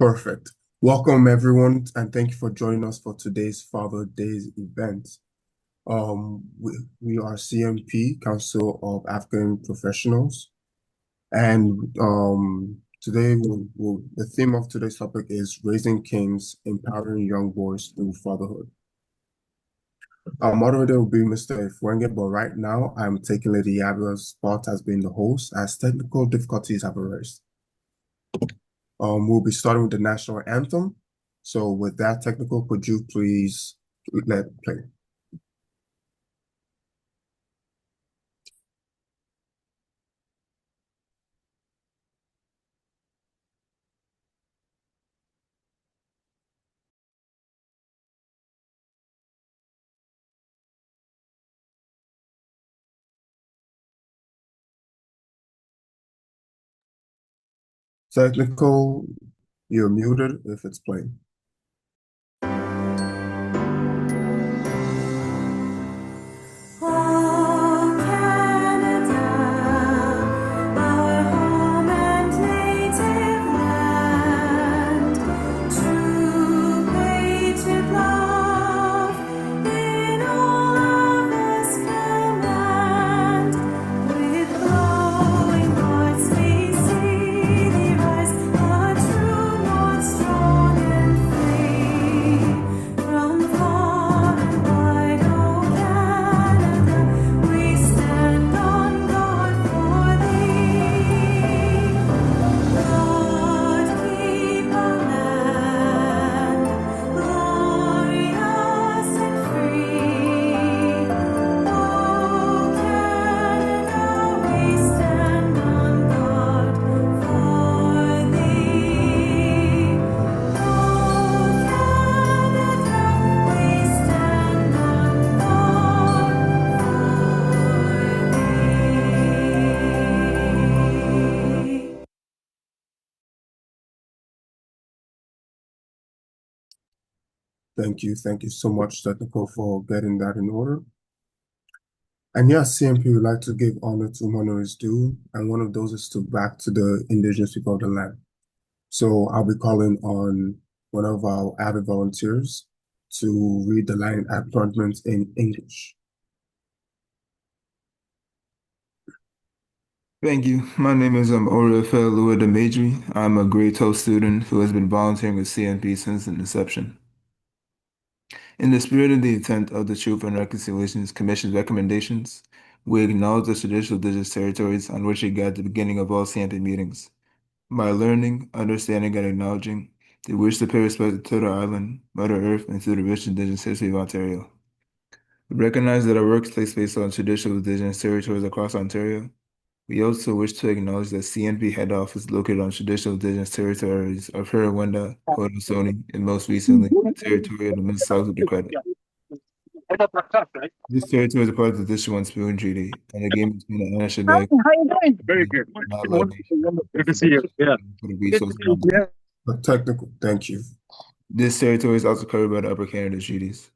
Perfect. Welcome, everyone, and thank you for joining us for today's Father Days event. We are CNP, Council of African Professionals, and today the theme of today's topic is Raising Kings, Empowering Young Boys Through Fatherhood. Our moderator will be Mr. Ifwenge, but right now I'm taking Lady Yabia's spot as being the host as technical difficulties have arisen. We'll be starting with the national anthem. So with that technical, could you please let it play? Technical, you're muted if it's playing. Thank you. Thank you so much, Technical, for getting that in order. And yes, CMP would like to give honor to whom honor is due, and one of those is to back to the indigenous people of the land. So I'll be calling on one of our avid volunteers to read the line acknowledgements in English. Thank you. My name is Oriafe Luadamajri. I'm a grade 12 student who has been volunteering with CNP since its inception. In the spirit of the intent of the Truth and Reconciliation Commission's recommendations, we acknowledge the traditional indigenous territories on which we got the beginning of all CNP meetings. By learning, understanding, and acknowledging, we wish to pay respect to the island, Mother Earth, and to the rich indigenous history of Ontario. We recognize that our work takes place on traditional indigenous territories across Ontario. We also wish to acknowledge that CNP head office is located on traditional indigenous territories of Huron-Wendat, Haudenosaunee, and most recently, the territory of the Mississauga of the Credit. This territory is a part of the District 1 Spoon Treaty, an agreement between the Anishinaabe How you doing? Very good. Good to see you. Yeah. For the resources. Yeah. Technical, thank you. This territory is also covered by the Upper Canada Treaties.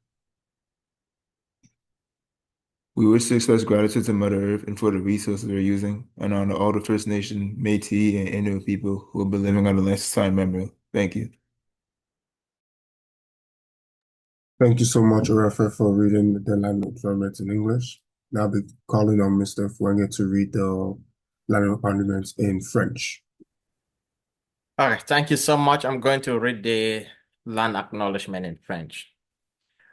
We wish to express gratitude to Mother Earth and for the resources we're using, and honor all the First Nation, Métis, and Inuit people who have been living on the land since time memorial. Thank you. Thank you so much, Orafa, for reading the land acknowledgements in English. Now I'll be calling on Mr. Fuenge to read the land acknowledgements in French. All right, thank you so much. I'm going to read the land acknowledgement in French.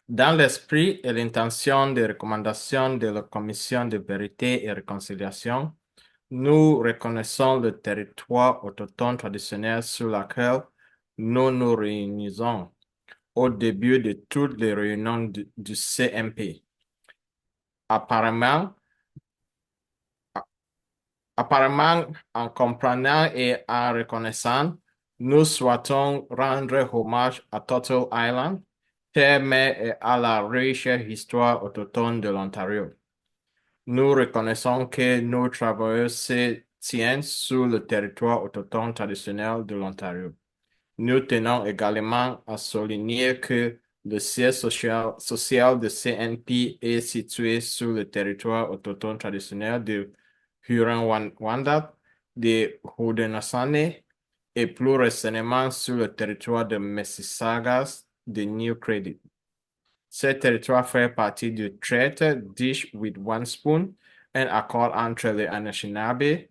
Dans l'esprit et l'intention des recommandations de la Commission de vérité et réconciliation, nous reconnaissons le territoire autochtone traditionnel sur lequel nous nous réunissons au début de toutes les réunions du CNP. Apparemment, en comprenant et en reconnaissant, nous souhaitons rendre hommage à Turtle Island, terre mère et à la riche histoire autochtone de l'Ontario. Nous reconnaissons que nos travailleurs se tiennent sur le territoire autochtone traditionnel de l'Ontario. Nous tenons également à souligner que le siège social de CNP est situé sur le territoire autochtone traditionnel de Huron-Wendat, de Haudenosaunee et plus récemment sur le territoire de Mississauga de New Credit. Ce territoire fait partie du traité Dish with One Spoon, un accord entre les Anishinaabe,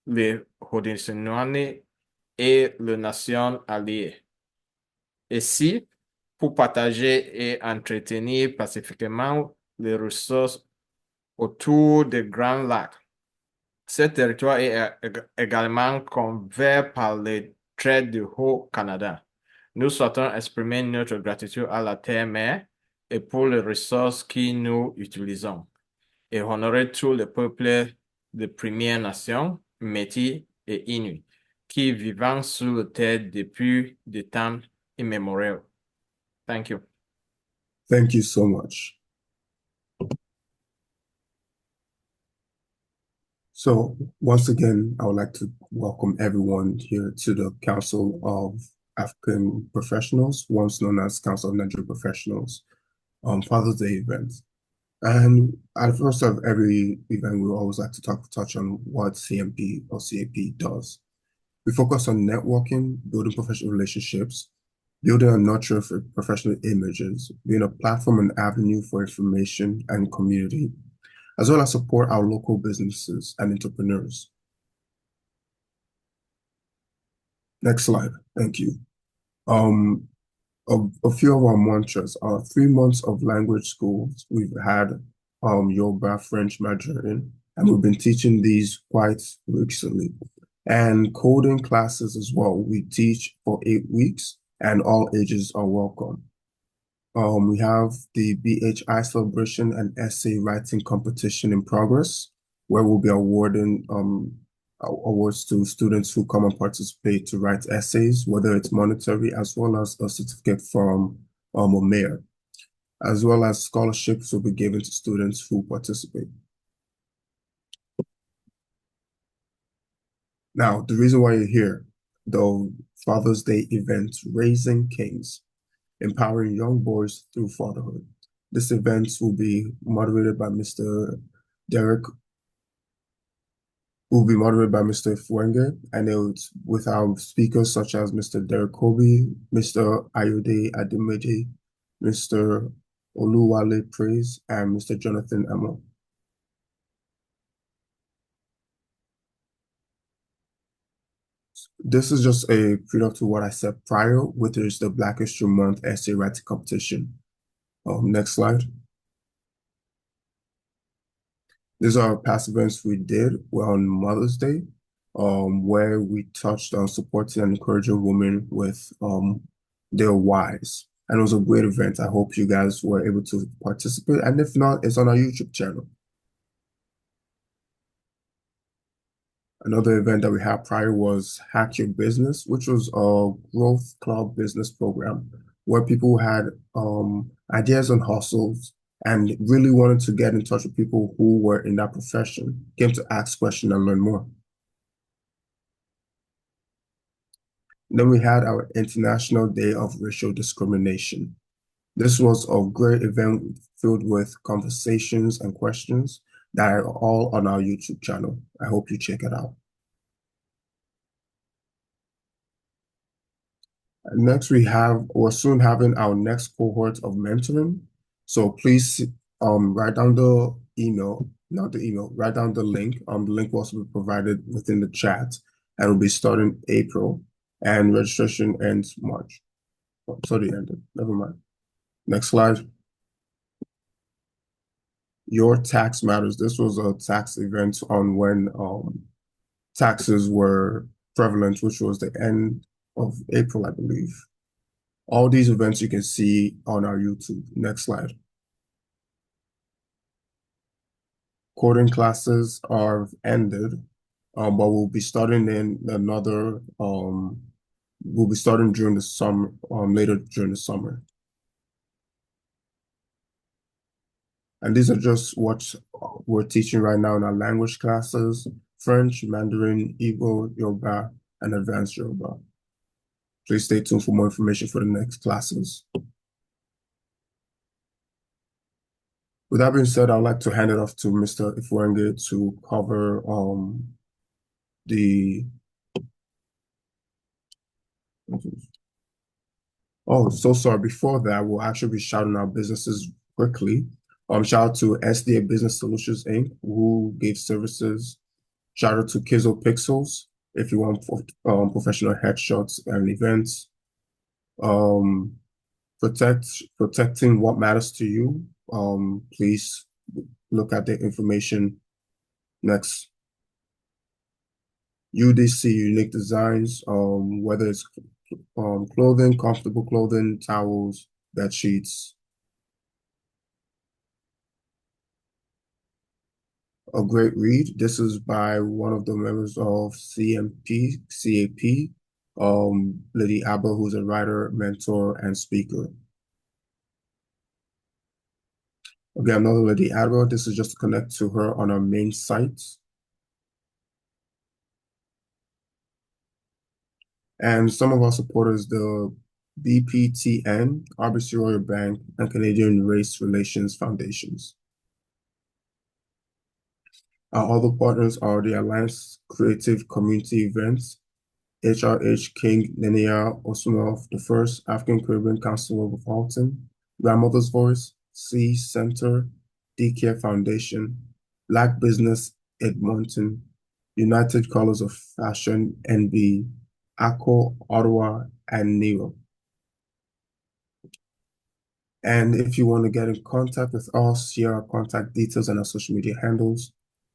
les Haudenosaunee et les Nations alliées. Ici, pour partager et entretenir pacifiquement les ressources autour des Grands Lacs. Ce territoire est également couvert par les traités du Haut-Canada. Nous souhaitons exprimer notre gratitude à la Terre-Mère et pour les ressources que nous utilisons, et honorer tous les peuples de Premières Nations, Métis et Inuits, qui vivent sur la terre depuis des temps immémoriaux. Thank you. Thank you so much. So once again, I would like to welcome everyone here to the Council of African Professionals, once known as Council of Nigerian Professionals, Father's Day event. And at the first of every event, we always like to touch on what CNP+CAP does. We focus on networking, building professional relationships, building and nurturing for professional images, being a platform and avenue for information and community, as well as support our local businesses and entrepreneurs. Next slide. Thank you. A few of our mantras are 3 months of language schools. We've had Yoruba, French, Mandarin, and we've been teaching these quite recently. And coding classes as well. We teach for 8 weeks, and all ages are welcome. We have the BHI celebration and essay writing competition in progress, where we'll be awarding awards to students who come and participate to write essays, whether it's monetary as well as a certificate from a mayor, as well as scholarships will be given to students who participate. Now, the reason why you're here, the Father's Day event, Raising Kings, Empowering Young Boys Through Fatherhood. This event will be moderated by Mr. Fuenge, and it's with our speakers such as Mr. Derek Kobe, Mr. Ayode Ademeji, Mr. Oluwale Praise, and Mr. Jonathan Amo. This is just a prelude to what I said prior, which is the Black History Month essay writing competition. Next slide. These are past events we did on Mother's Day, where we touched on supporting and encouraging women with their wives. And it was a great event. I hope you guys were able to participate. And if not, it's on our YouTube channel. Another event that we had prior was Hack Your Business, which was a growth club business program where people had ideas on hustles and really wanted to get in touch with people who were in that profession, came to ask questions and learn more. Then we had our International Day of Racial Discrimination. This was a great event filled with conversations and questions that are all on our YouTube channel. I hope you check it out. Next, we're soon having our next cohort of mentoring. So please write down the email, write down the link. The link will also be provided within the chat, and will be starting April, and registration ends March. Oh, sorry, ended. Never mind. Next slide. Your Tax Matters. This was a tax event on when taxes were prevalent, which was the end of April, I believe. All these events you can see on our YouTube. Next slide. Coding classes are ended, but we'll be starting in another, we'll be starting during the summer, later during the summer. And these are just what we're teaching right now in our language classes: French, Mandarin, Igbo, Yoruba, and Advanced Yoruba. Please stay tuned for more information for the next classes. With that being said, I'd like to hand it off to Mr. Ifuenge to cover the Oh, so sorry. Before that, we'll actually be shouting out businesses quickly. Shout out to SDA Business Solutions Inc., who gave services. Shout out to Kizo Pixels if you want professional headshots and events. Um, protecting what matters to you. Please look at the information next. UDC Unique Designs, whether it's clothing, comfortable clothing, towels, bed sheets. A great read. This is by one of the members of CNP+CAP, Lady Abba, who's a writer, mentor, and speaker. Again, another Lady Abba. This is just to connect to her on our main site. And some of our supporters, the BPTN, RBC Royal Bank, and Canadian Race Relations Foundations. Our other partners are the Alliance Creative Community Events, HRH King Linnea Osumov, the first African Caribbean Council of Halton, Grandmother's Voice, C Center, DCare Foundation, Black Business Edmonton, United Colors of Fashion, NB, ACO, Ottawa, and Nero. And if you want to get in contact with us, here are contact details and our social media handles.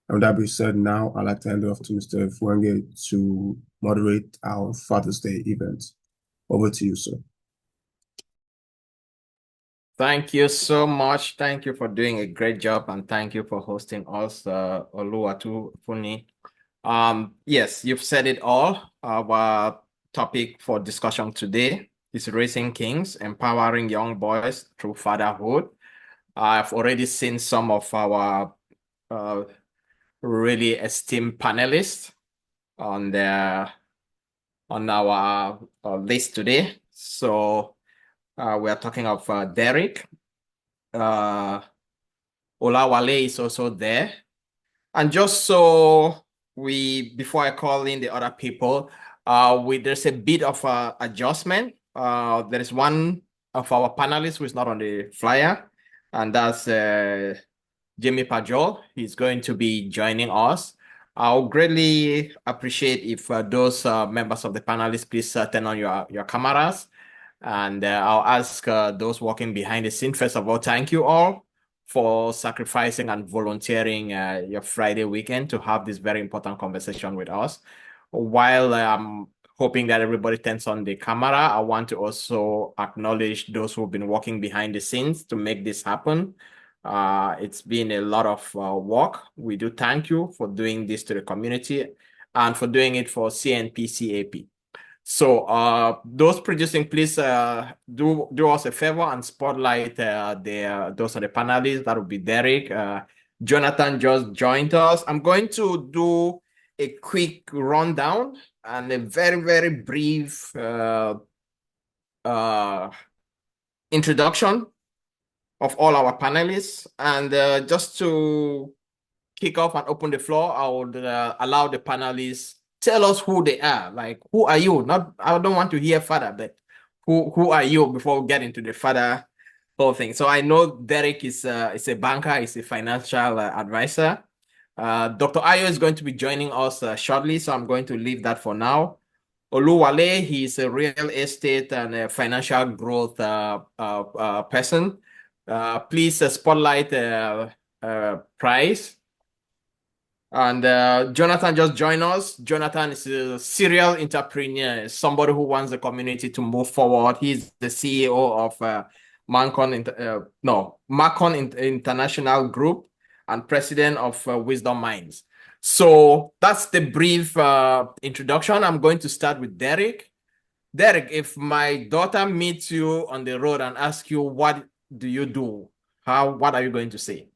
And with that being said, now I'd like to hand it off to Mr. Fuenge to moderate our Father's Day event. Over to you, sir. Thank you so much. Thank you for doing a great job, and thank you for hosting us, Oluwatu Funi. Yes, you've said it all. Our topic for discussion today is Raising Kings, Empowering Young Boys Through Fatherhood. I've already seen some of our really esteemed panelists on our list today. So we are talking of Derek. Olawale is also there. And just so before I call in the other people, there's a bit of adjustment. There is one of our panelists who is not on the flyer, and that's Jimmy Pajol. He's going to be joining us. I'll greatly appreciate if those members of the panelists please turn on your cameras. And I'll ask those working behind the scene, first of all, thank you all for sacrificing and volunteering your Friday weekend to have this very important conversation with us. While I'm hoping that everybody turns on the camera, I want to also acknowledge those who've been working behind the scenes to make this happen. It's been a lot of work. We do thank you for doing this to the community and for doing it for CNP+CAP. So those producing, please do us a favor and spotlight those are the panelists. That would be Derek. Jonathan just joined us. I'm going to do a quick rundown and a very, very brief introduction of all our panelists. And just to kick off and open the floor, I would allow the panelists tell us who they are. Like, who are you? I don't want to hear father, but who are you before we get into the father whole thing. So I know Derek is a banker, is a financial advisor. Dr. Ayo is going to be joining us shortly, so I'm going to leave that for now. Oluwale, he's a real estate and a financial growth person. Please spotlight Price. And Jonathan just joined us. Jonathan is a serial entrepreneur, somebody who wants the community to move forward. He's the CEO of Macon International Group and president of Wisdom Minds. So that's the brief introduction. I'm going to start with Derek. Derek, if my daughter meets you on the road and asks you, what do you do? What are you going to say?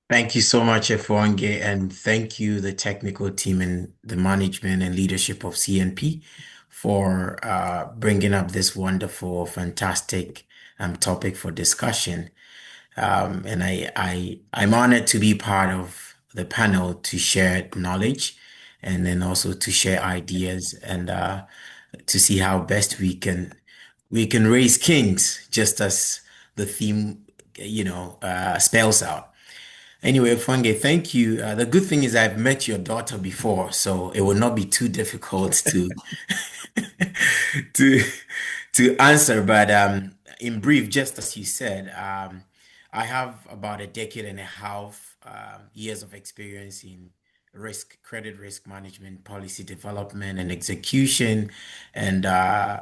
Thank you so much, Efonge, and thank you, the technical team and the management and leadership of CNP for bringing up this wonderful, fantastic topic for discussion. And I'm honored to be part of the panel to share knowledge and then also to share ideas and to see how best we can raise kings, just as the theme, spells out. Anyway, Fange, thank you. The good thing is I've met your daughter before, so it will not be too difficult to to to answer. But in brief, just as you said, I have about a decade and a half years of experience in credit risk management, policy development, and execution, and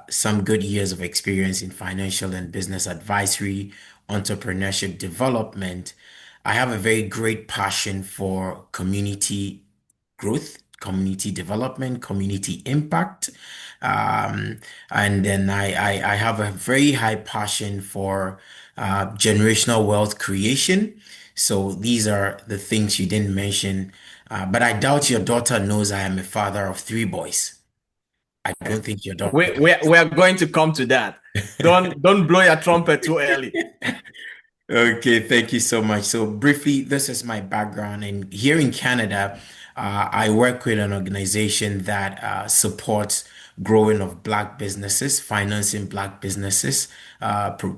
some good years of experience in financial and business advisory, entrepreneurship development. I have a very great passion for community growth, community development, community impact. Um, and then I have a very high passion for generational wealth creation. So these are the things you didn't mention. But I doubt your daughter knows I am a father of three boys. I don't think your daughter. We are going to come to that. Don't blow your trumpet too early. Okay, thank you so much. So briefly, this is my background. And here in Canada, I work with an organization that supports growing of Black businesses, financing Black businesses,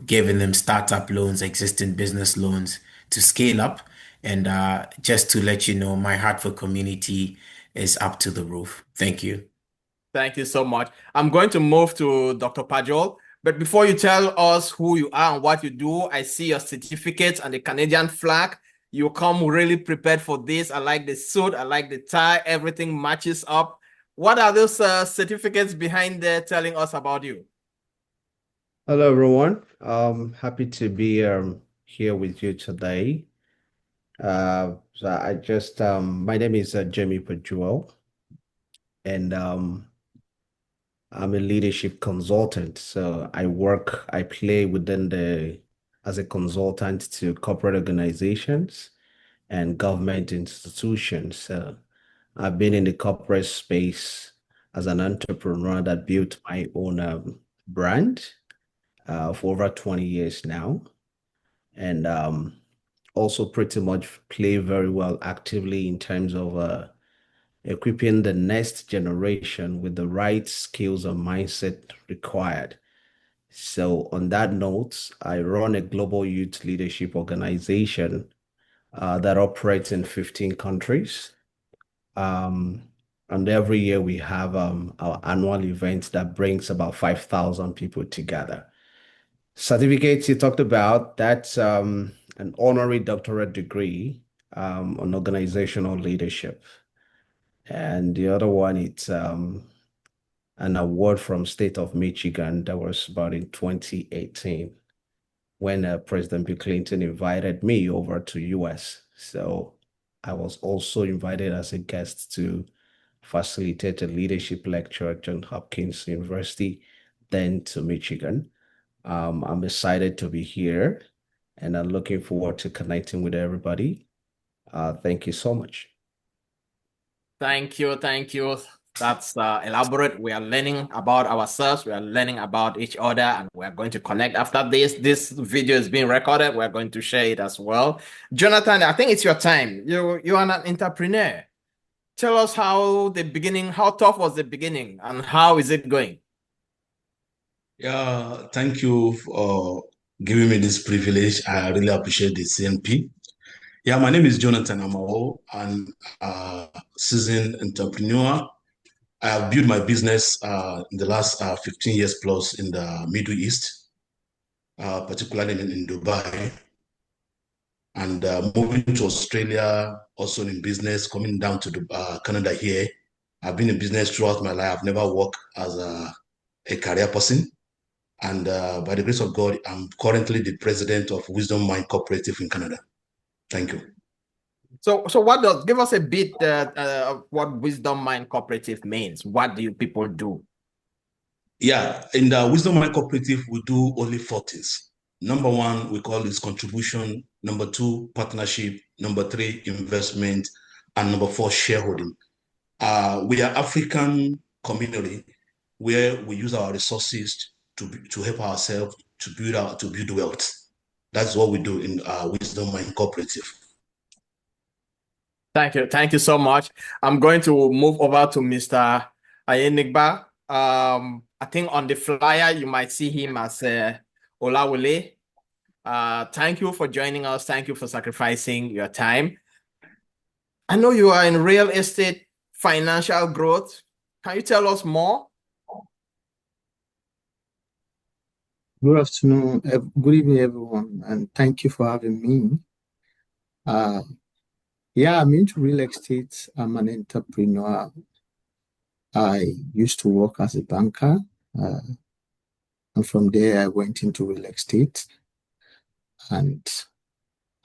giving them startup loans, existing business loans to scale up. And just to let you know, my heart for community is up to the roof. Thank you. Thank you so much. I'm going to move to Dr. Pajol. But before you tell us who you are and what you do, I see your certificates and the Canadian flag. You come really prepared for this. I like the suit. I like the tie. Everything matches up. What are those certificates behind there telling us about you? Hello, everyone. Happy to be here with you today. My name is Jamie Pajuel, and I'm a leadership consultant. So I play as a consultant to corporate organizations and government institutions. So I've been in the corporate space as an entrepreneur that built my own brand for over 20 years now. And also pretty much play very well actively in terms of equipping the next generation with the right skills and mindset required. So on that note, I run a global youth leadership organization that operates in 15 countries. And every year we have our annual event that brings about 5,000 people together. Certificates you talked about, that's an honorary doctorate degree on organizational leadership. And the other one, it's an award from State of Michigan that was about in 2018 when President Bill Clinton invited me over to US. So I was also invited as a guest to facilitate a leadership lecture at Johns Hopkins University, then to Michigan. I'm excited to be here and I'm looking forward to connecting with everybody. Thank you so much. Thank you. Thank you. That's elaborate. We are learning about ourselves. We are learning about each other, and we're going to connect after this. This video is being recorded. We're going to share it as well. Jonathan, I think it's your time. You are an entrepreneur. Tell us how tough was the beginning, and how is it going? Yeah, thank you for giving me this privilege. I really appreciate the CNP. Yeah, my name is Jonathan Amao. I'm a seasoned entrepreneur. I have built my business in the last 15 years plus in the Middle East, particularly in Dubai, and moving to Australia, also in business, coming down to Canada here. I've been in business throughout my life. I've never worked as a career person. And by the grace of God, I'm currently the president of Wisdom Mind Cooperative in Canada. Thank you. So give us a bit of what Wisdom Mind Cooperative means. What do people do? Yeah, in the Wisdom Mind Cooperative, we do only 4 things. Number 1, we call this contribution. Number 2, partnership. Number 3, investment. And number 4, shareholding. We are African community where we use our resources to help ourselves to build wealth. That's what we do in Wisdom Mind Cooperative. Thank you so much. I'm going to move over to Mr. Ayenigba. I think on the flyer you might see him as Olawale. Thank you for joining us. Thank you for sacrificing your time. I know you are in real estate financial growth. Can you tell us more? Good afternoon, good evening, everyone, and thank you for having me. Yeah, I'm into real estate. I'm an entrepreneur. I used to work as a banker, and from there I went into real estate. And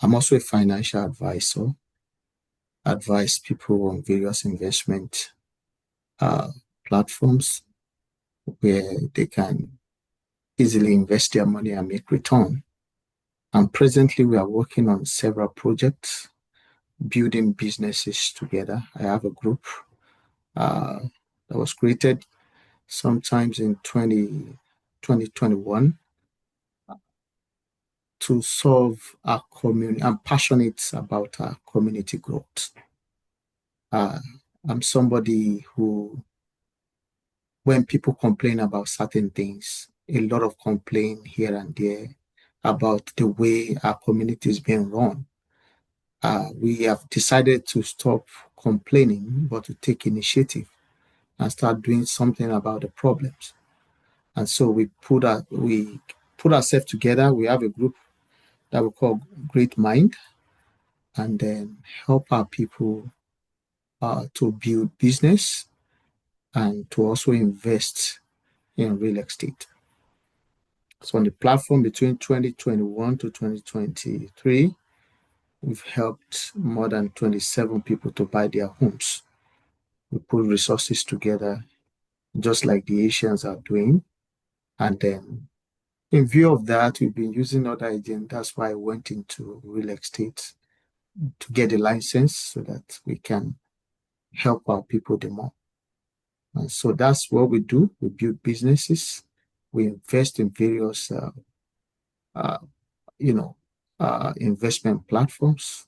I'm also a financial advisor. Advise people on various investment platforms where they can easily invest their money and make return. And presently, we are working on several projects, building businesses together. I have a group that was created sometimes in 2021 to solve our community. I'm passionate about our community growth. I'm somebody who, when people complain about certain things, a lot of complaint here and there about the way our community is being run. We have decided to stop complaining, but to take initiative and start doing something about the problems. And so we put ourselves together. We have a group that we call Great Mind, and then help our people to build business and to also invest in real estate. So on the platform between 2021 to 2023, we've helped more than 27 people to buy their homes. We put resources together, just like the Asians are doing. And then in view of that, we've been using other agents. That's why I went into real estate to get a license so that we can help our people the more. And so that's what we do. We build businesses. We invest in various, investment platforms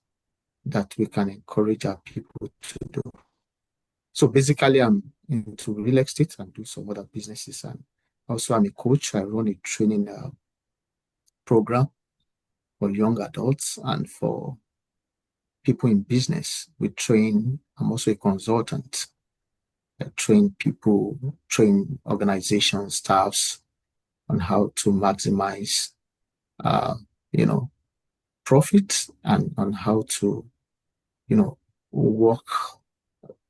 that we can encourage our people to do. So basically, I'm into real estate and do some other businesses. And also, I'm a coach. I run a training program for young adults and for people in business. I'm also a consultant. I train people, train organizations, staffs on how to maximize, profit and on how to, work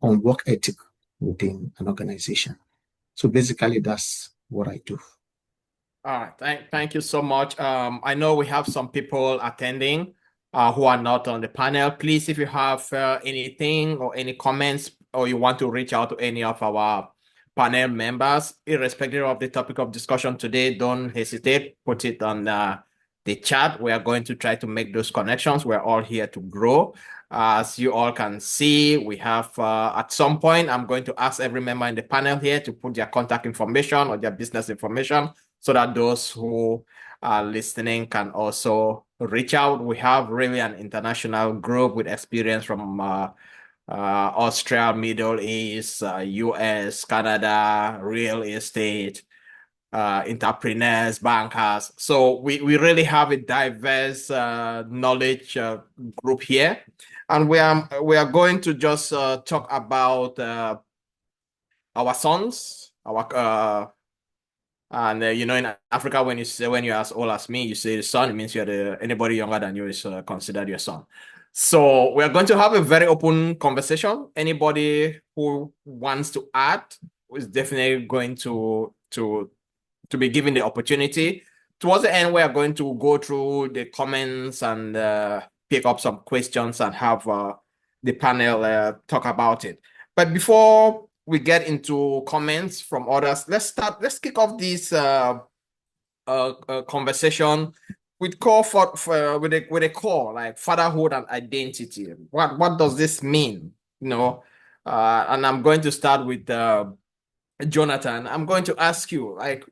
on work ethic within an organization. So basically, that's what I do. All right, thank you so much. I know we have some people attending who are not on the panel. Please, if you have anything or any comments or you want to reach out to any of our panel members, irrespective of the topic of discussion today, don't hesitate. Put it on the chat. We are going to try to make those connections. We're all here to grow. As you all can see, we have at some point, I'm going to ask every member in the panel here to put their contact information or their business information so that those who are listening can also reach out. We have really an international group with experience from Australia, Middle East, US, Canada, real estate, entrepreneurs, bankers. So we really have a diverse knowledge group here. And we are going to just talk about our sons, and in Africa, when you're as old as me, you say the son, it means anybody younger than you is considered your son. So we're going to have a very open conversation. Anybody who wants to add is definitely going to be given the opportunity. Towards the end, we are going to go through the comments and pick up some questions and have the panel talk about it. But before we get into comments from others, let's kick off this conversation with a call like fatherhood and identity. What does this mean? And I'm going to start with Jonathan. I'm going to ask you, like,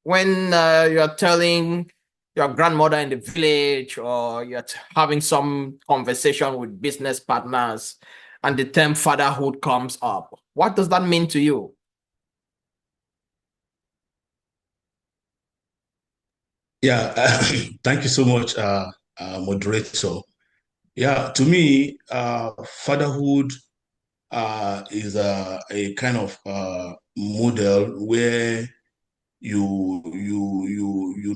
when you're telling your grandmother in the village, or you're having some conversation with business partners, and the term fatherhood comes up. What does that mean to you? Yeah, thank you so much, moderator. Yeah, to me, fatherhood is a kind of model where you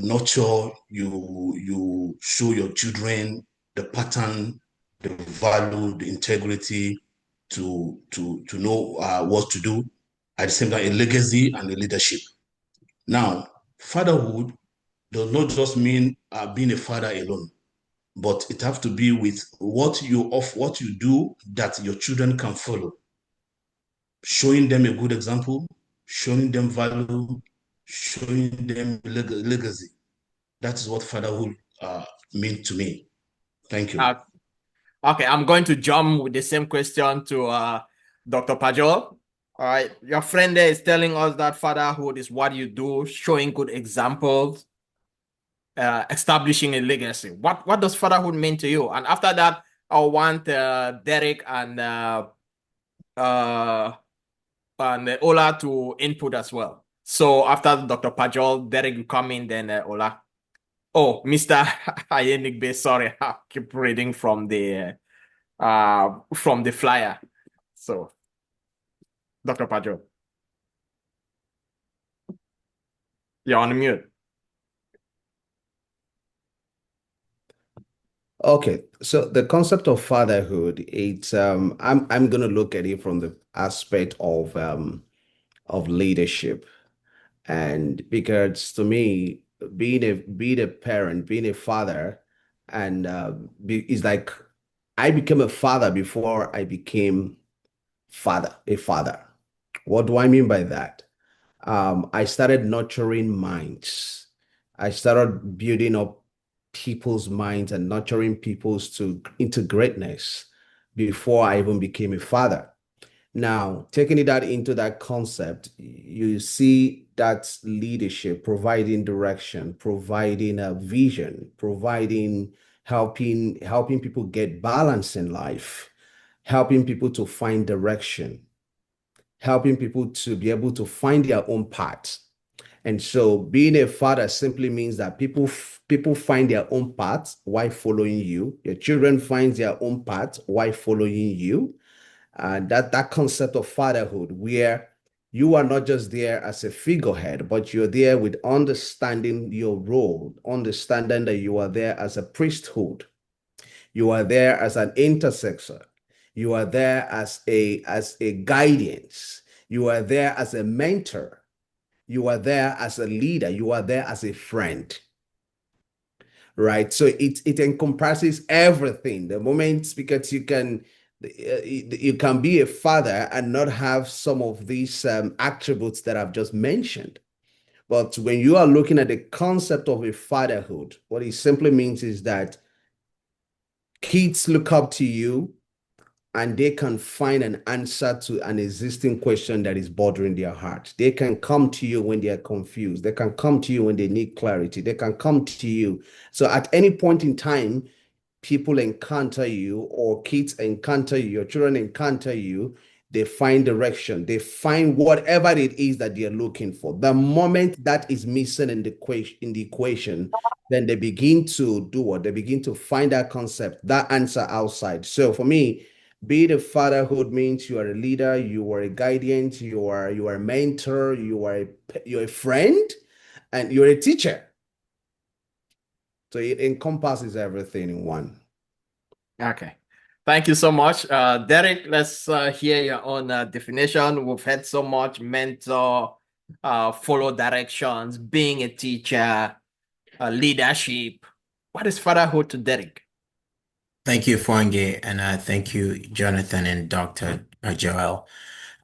nurture, you show your children the pattern, the value, the integrity to know what to do. At the same time, a legacy and a leadership. Now, fatherhood does not just mean being a father alone, but it have to be with what you do that your children can follow, showing them a good example, showing them value, showing them legacy. That is what fatherhood means to me. Thank you. Okay, I'm going to jump with the same question to Dr. Pajol. All right, your friend there is telling us that fatherhood is what you do, showing good examples, establishing a legacy. What does fatherhood mean to you? And after that, I want Derek and Ola to input as well. So after Dr. Pajol, Derek will come in, then Ola. Oh, Mr. Ayenigbe, sorry, I keep reading from the flyer. So, Dr. Pajol, you're on mute. Okay, so the concept of fatherhood, it's I'm gonna look at it from the aspect of leadership. And because to me, being a parent, being a father, and is like I became a father before I became a father. What do I mean by that? I started nurturing minds. I started building up people's minds and nurturing people's to into greatness before I even became a father. Now, taking it out into that concept, you see that leadership, providing direction, providing a vision, providing helping people get balance in life, helping people to find direction, helping people to be able to find their own path. And so being a father simply means that people find their own path while following you. Your children find their own path while following you. That concept of fatherhood, where you are not just there as a figurehead, but you're there with understanding your role, understanding that you are there as a priesthood, you are there as an intercessor, you are there as a guidance, you are there as a mentor, you are there as a leader, you are there as a friend. Right. So it encompasses everything. The moment because you can be a father and not have some of these attributes that I've just mentioned. But when you are looking at the concept of a fatherhood, what it simply means is that kids look up to you and they can find an answer to an existing question that is bothering their heart. They can come to you when they are confused. They can come to you when they need clarity. They can come to you. So at any point in time, people encounter you or kids encounter you, your children encounter you, they find direction, they find whatever it is that they're looking for. The moment that is missing in the equation, then they begin to do what? They begin to find that concept, that answer outside. So for me, be the fatherhood means you are a leader, you are a guidance, you are a mentor, you're a friend, and you're a teacher. So it encompasses everything in one. Okay. Thank you so much. Derek, let's hear your own definition. We've had so much mentor, follow directions, being a teacher, leadership. What is fatherhood to Derek? Thank you, Fwange, and thank you, Jonathan and Dr. Joel.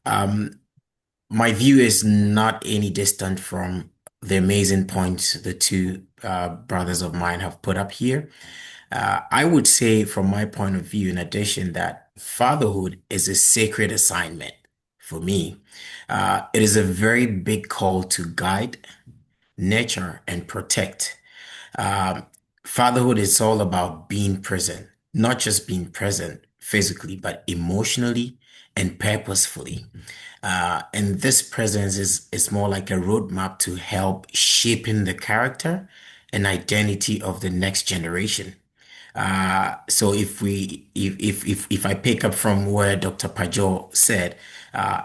Um, my view is not any distant from the amazing points the two brothers of mine have put up here. I would say, from my point of view, in addition, that fatherhood is a sacred assignment for me. It is a very big call to guide, nurture, and protect. Um, Fatherhood is all about being present, not just being present physically, but emotionally and purposefully. And this presence is more like a roadmap to help shaping the character and identity of the next generation. So if I pick up from where Dr. Pajo said,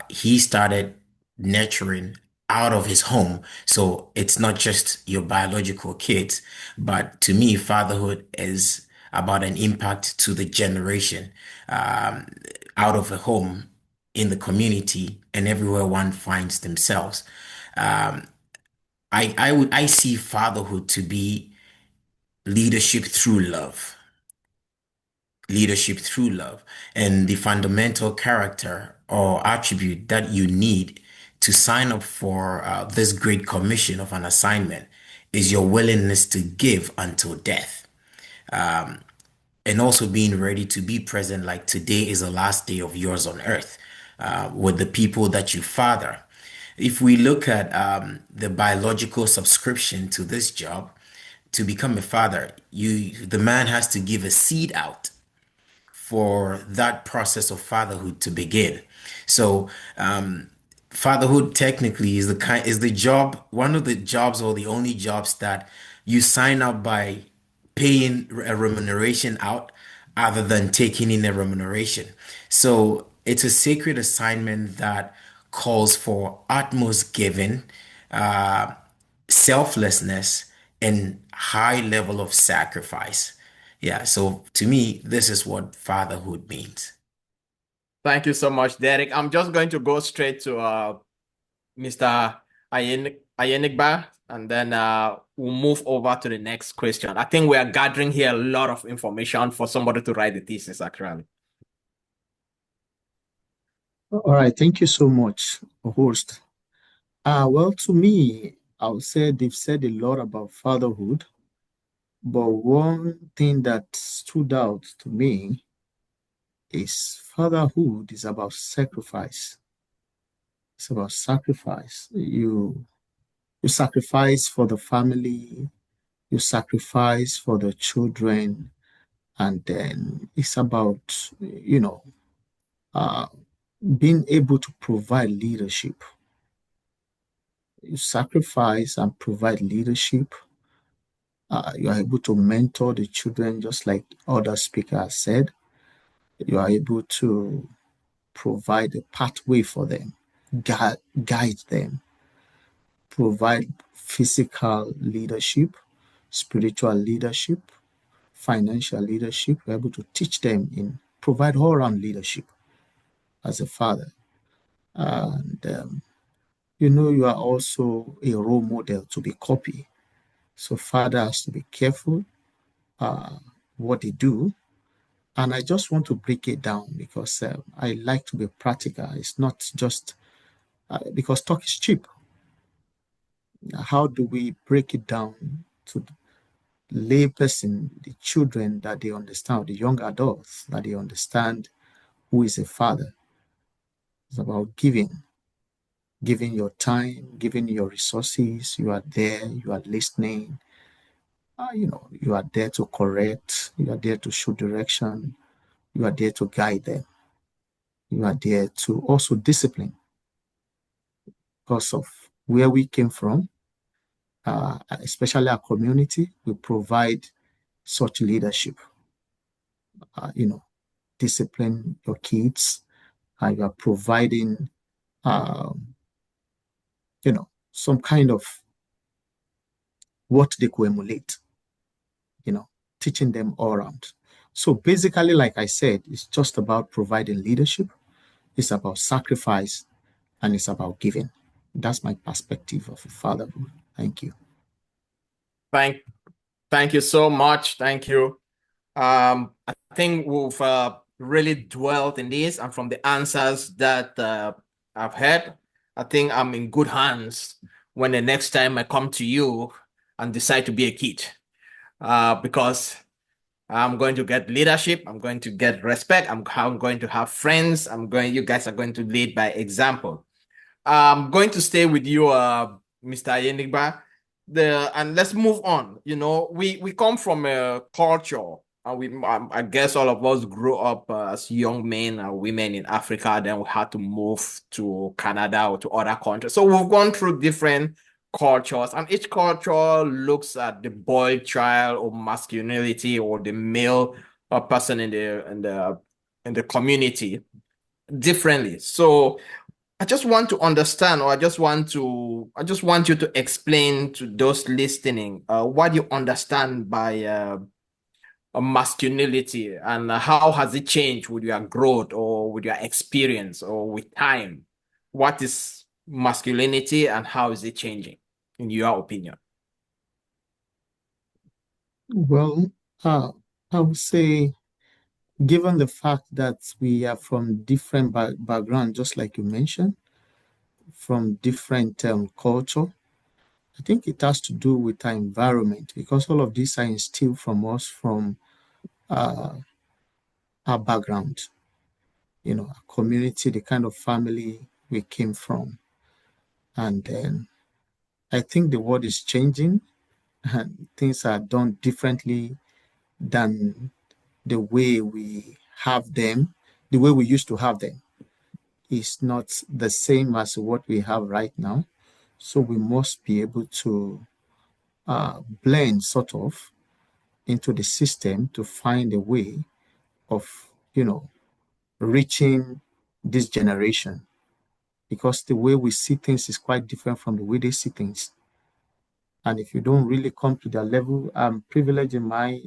he started nurturing out of his home. So it's not just your biological kids, but to me, fatherhood is about an impact to the generation, um, out of a home, in the community, and everywhere one finds themselves. Um, I see fatherhood to be leadership through love. Leadership through love. And the fundamental character or attribute that you need to sign up for this great commission of an assignment is your willingness to give until death. And also being ready to be present, like today is the last day of yours on earth, with the people that you father. If we look at the biological subscription to this job, to become a father, the man has to give a seed out for that process of fatherhood to begin. So, fatherhood technically is the job, one of the jobs or the only jobs that you sign up by paying a remuneration out other than taking in a remuneration. So it's a sacred assignment that calls for utmost giving, uh, selflessness, and high level of sacrifice. Yeah, so to me, this is what fatherhood means. Thank you so much, Derek. I'm just going to go straight to Mr. Ayenigba, and then we'll move over to the next question. I think we are gathering here a lot of information for somebody to write the thesis, actually. All right, thank you so much, host. Well, to me, I would say they've said a lot about fatherhood, but one thing that stood out to me is fatherhood is about sacrifice. It's about sacrifice. You sacrifice for the family, you sacrifice for the children, and then it's about, uh, being able to provide leadership. You sacrifice and provide leadership. You are able to mentor the children, just like other speakers said. You are able to provide a pathway for them, guide them, provide physical leadership, spiritual leadership, financial leadership. You're able to teach them in provide all round leadership as a father. And you are also a role model to be copied. So father has to be careful uh, what they do. And I just want to break it down because I like to be practical. It's not just because talk is cheap. How do we break it down to the lay person, the children that they understand, the young adults that they understand who is a father? It's about giving your time, giving your resources. You are there, you are listening. You are there to correct, you are there to show direction, you are there to guide them, you are there to also discipline because of where we came from, especially our community. We provide such leadership, uh, you know, discipline your kids, and you are providing, um, some kind of what they could emulate, you know, teaching them all around. So basically, like I said, it's just about providing leadership, it's about sacrifice, and it's about giving. That's my perspective of fatherhood. Thank you. Thank you so much. Thank you. I think we've really dwelt in this, and from the answers that I've heard, I think I'm in good hands when the next time I come to you and decide to be a kid, because I'm going to get leadership, I'm going to get respect, I'm going to have friends, you guys are going to lead by example. I'm going to stay with you, Mr. Yenigba. and let's move on. You know, we come from a culture, and I guess all of us grew up as young men and women in Africa. Then we had to move to Canada or to other countries. So we've gone through different cultures, and each culture looks at the boy child or masculinity or the male person in the community differently. So I just want to understand, or I just want you to explain to those listening, what you understand by masculinity, and how has it changed with your growth or with your experience or with time? What is masculinity and how is it changing, in your opinion? Well, I would say, given the fact that we are from different backgrounds, just like you mentioned, from different culture, I think it has to do with our environment because all of these are instilled from us from uh, our background, our community, the kind of family we came from. And then I think the world is changing and things are done differently than the way we have them, the way we used to have them is not the same as what we have right now. So we must be able to blend sort of into the system to find a way of, reaching this generation because the way we see things is quite different from the way they see things. And if you don't really come to their level, I'm privileged in my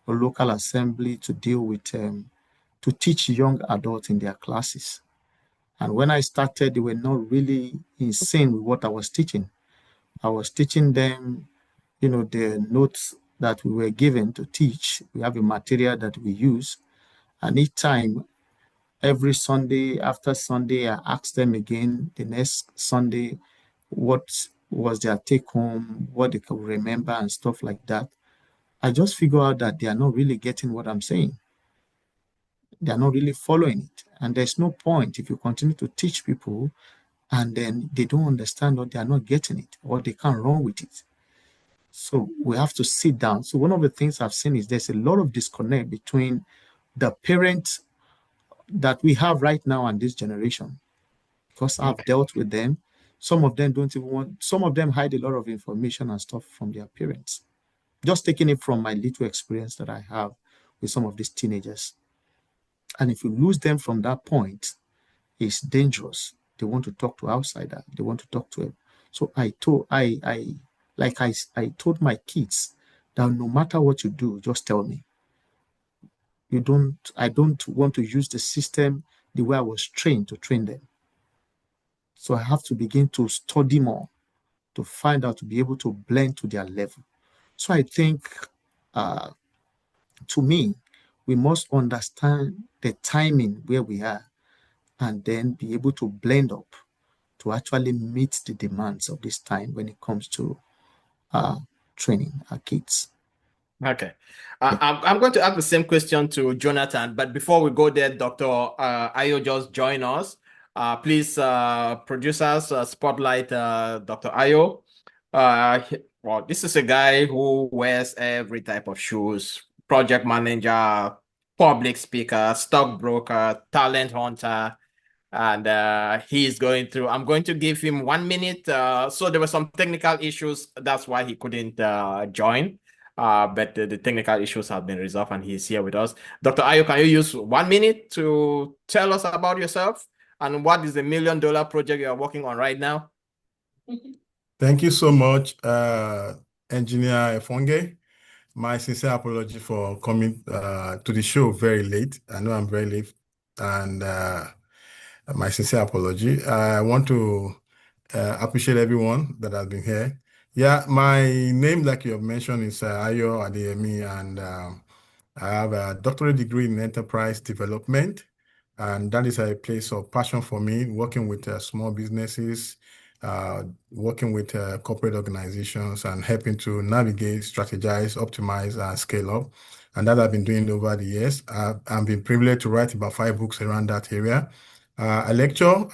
local assembly to deal with, to teach young adults in their classes. And when I started, they were not really in sync with what I was teaching. I was teaching them, the notes that we were given to teach. We have a material that we use. And each time, every Sunday after Sunday, I ask them again the next Sunday what was their take home, what they could remember, and stuff like that. I just figure out that they are not really getting what I'm saying. They are not really following it. And there's no point if you continue to teach people and then they don't understand or they are not getting it or they can't run with it. So we have to sit down. So one of the things I've seen is there's a lot of disconnect between the parents that we have right now and this generation because I've dealt with them. Some of them don't even want, some of them hide a lot of information and stuff from their parents. Just taking it from my little experience that I have with some of these teenagers. And if you lose them from that point, it's dangerous. They want to talk to outsider. They want to talk to him. So I told my kids that no matter what you do, just tell me. I don't want to use the system the way I was trained to train them. So I have to begin to study more to find out to be able to blend to their level. So I think, uh, to me, we must understand the timing where we are and then be able to blend up to actually meet the demands of this time when it comes to uh, training our kids. Okay. I'm going to ask the same question to Jonathan, but before we go there, Dr. Ayo just join us. Please, producers, spotlight Dr. Ayo. Well, this is a guy who wears every type of shoes: project manager, public speaker, stockbroker, talent hunter, and I'm going to give him 1 minute. So there were some technical issues. That's why he couldn't join. But the technical issues have been resolved and he's here with us. Dr. Ayo, can you use 1 minute to tell us about yourself and what is the $1 million project you are working on right now? Thank you so much, Engineer Efonge. My sincere apology for coming to the show very late. I know I'm very late, and my sincere apology. I want to appreciate everyone that has been here. Yeah, my name, like you have mentioned, is Ayo Adeyemi, and I have a doctorate degree in enterprise development, and that is a place of passion for me, working with small businesses, working with corporate organizations, and helping to navigate, strategize, optimize, and scale up. And that I've been doing over the years. I've been privileged to write about 5 books around that area. I lecture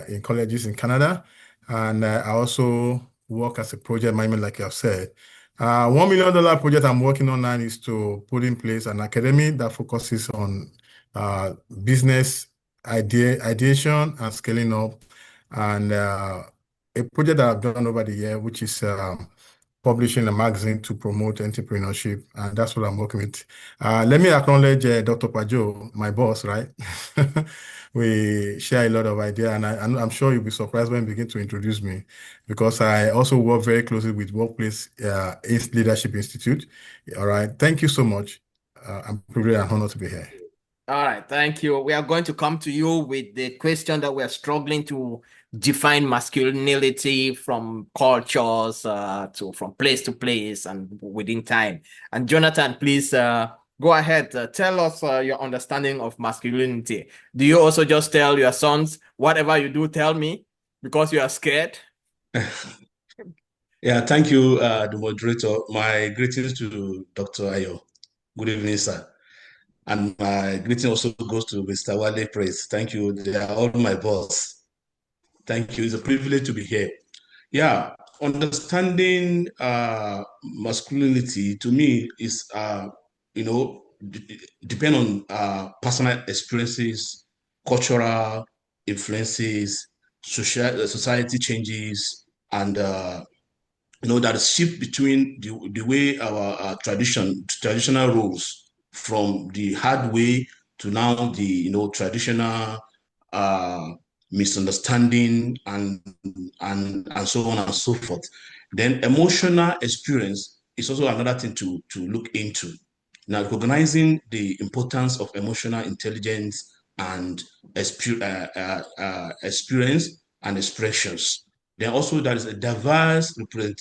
in colleges in Canada, and I also work as a project management, like you have said. $1 million project I'm working on now is to put in place an academy that focuses on business ideation and scaling up, and a project that I've done over the year, which is publishing a magazine to promote entrepreneurship, and that's what I'm working with. Let me acknowledge Dr. Pajo, my boss, right? We share a lot of ideas, and I'm sure you'll be surprised when you begin to introduce me, because I also work very closely with Workplace Leadership Institute. All right, thank you so much. I'm privileged and honored to be here. All right, thank you. We are going to come to you with the question that we are struggling to define masculinity from cultures from place to place and within time. And Jonathan, please go ahead. Tell us your understanding of masculinity. Do you also just tell your sons, whatever you do, tell me, because you are scared? Yeah, thank you, the moderator. My greetings to Dr. Ayo. Good evening, sir. And my greeting also goes to Mr. Wale Praise. Thank you. They are all my boss. Thank you. It's a privilege to be here. Yeah, understanding masculinity to me is, depend on personal experiences, cultural influences, society changes, and that shift between the way our traditional roles from the hard way to now the traditional uh, misunderstanding and so on and so forth. Then emotional experience is also another thing to look into. Now, recognizing the importance of emotional intelligence and experience and expressions. Then also there is a diverse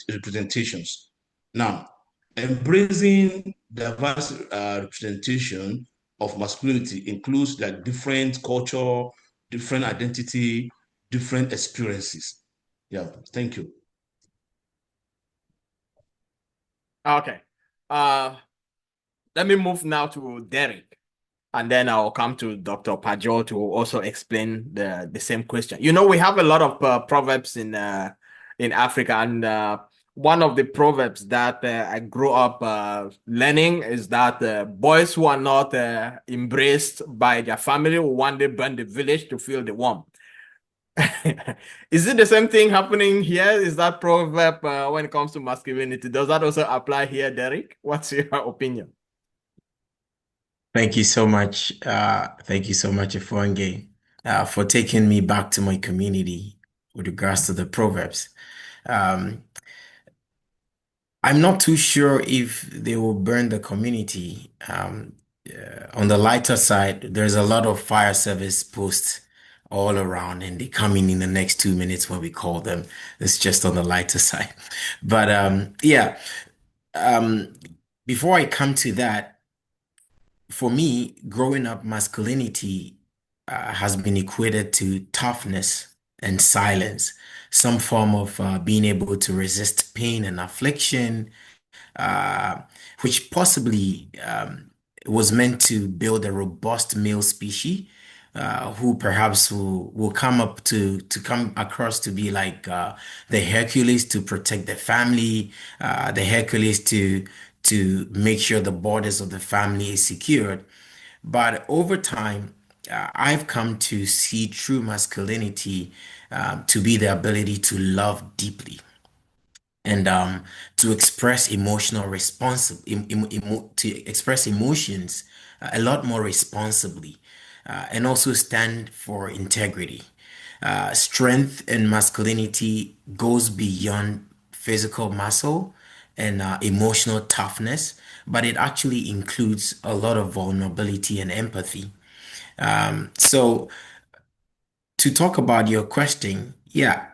representations. Now, embracing diverse representation of masculinity includes like different culture, different identity, different experiences. Yeah, thank you. Okay. Let me move now to Derek, and then I'll come to Dr. Pajo to also explain the same question. We have a lot of proverbs in Africa, and one of the proverbs that I grew up learning is that boys who are not embraced by their family will one day burn the village to feel the warmth. Is it the same thing happening here? Is that proverb when it comes to masculinity? Does that also apply here, Derek? What's your opinion? Thank you so much. Thank you so much, Ifonge, for taking me back to my community with regards to the proverbs. Um, I'm not too sure if they will burn the community. On the lighter side, there's a lot of fire service posts all around, and they come in the next 2 minutes when we call them. It's just on the lighter side. But yeah, um, before I come to that, for me, growing up, masculinity has been equated to toughness and silence, some form of being able to resist pain and affliction, uh, which possibly was meant to build a robust male species. Who perhaps will come up to come across to be like the Hercules to protect the family, the Hercules to make sure the borders of the family is secured. But over time, I've come to see true masculinity to be the ability to love deeply and to express emotional responsive to express emotions a lot more responsibly, and also stand for integrity. Strength and masculinity goes beyond physical muscle and emotional toughness, but it actually includes a lot of vulnerability and empathy. So to talk about your question, yeah,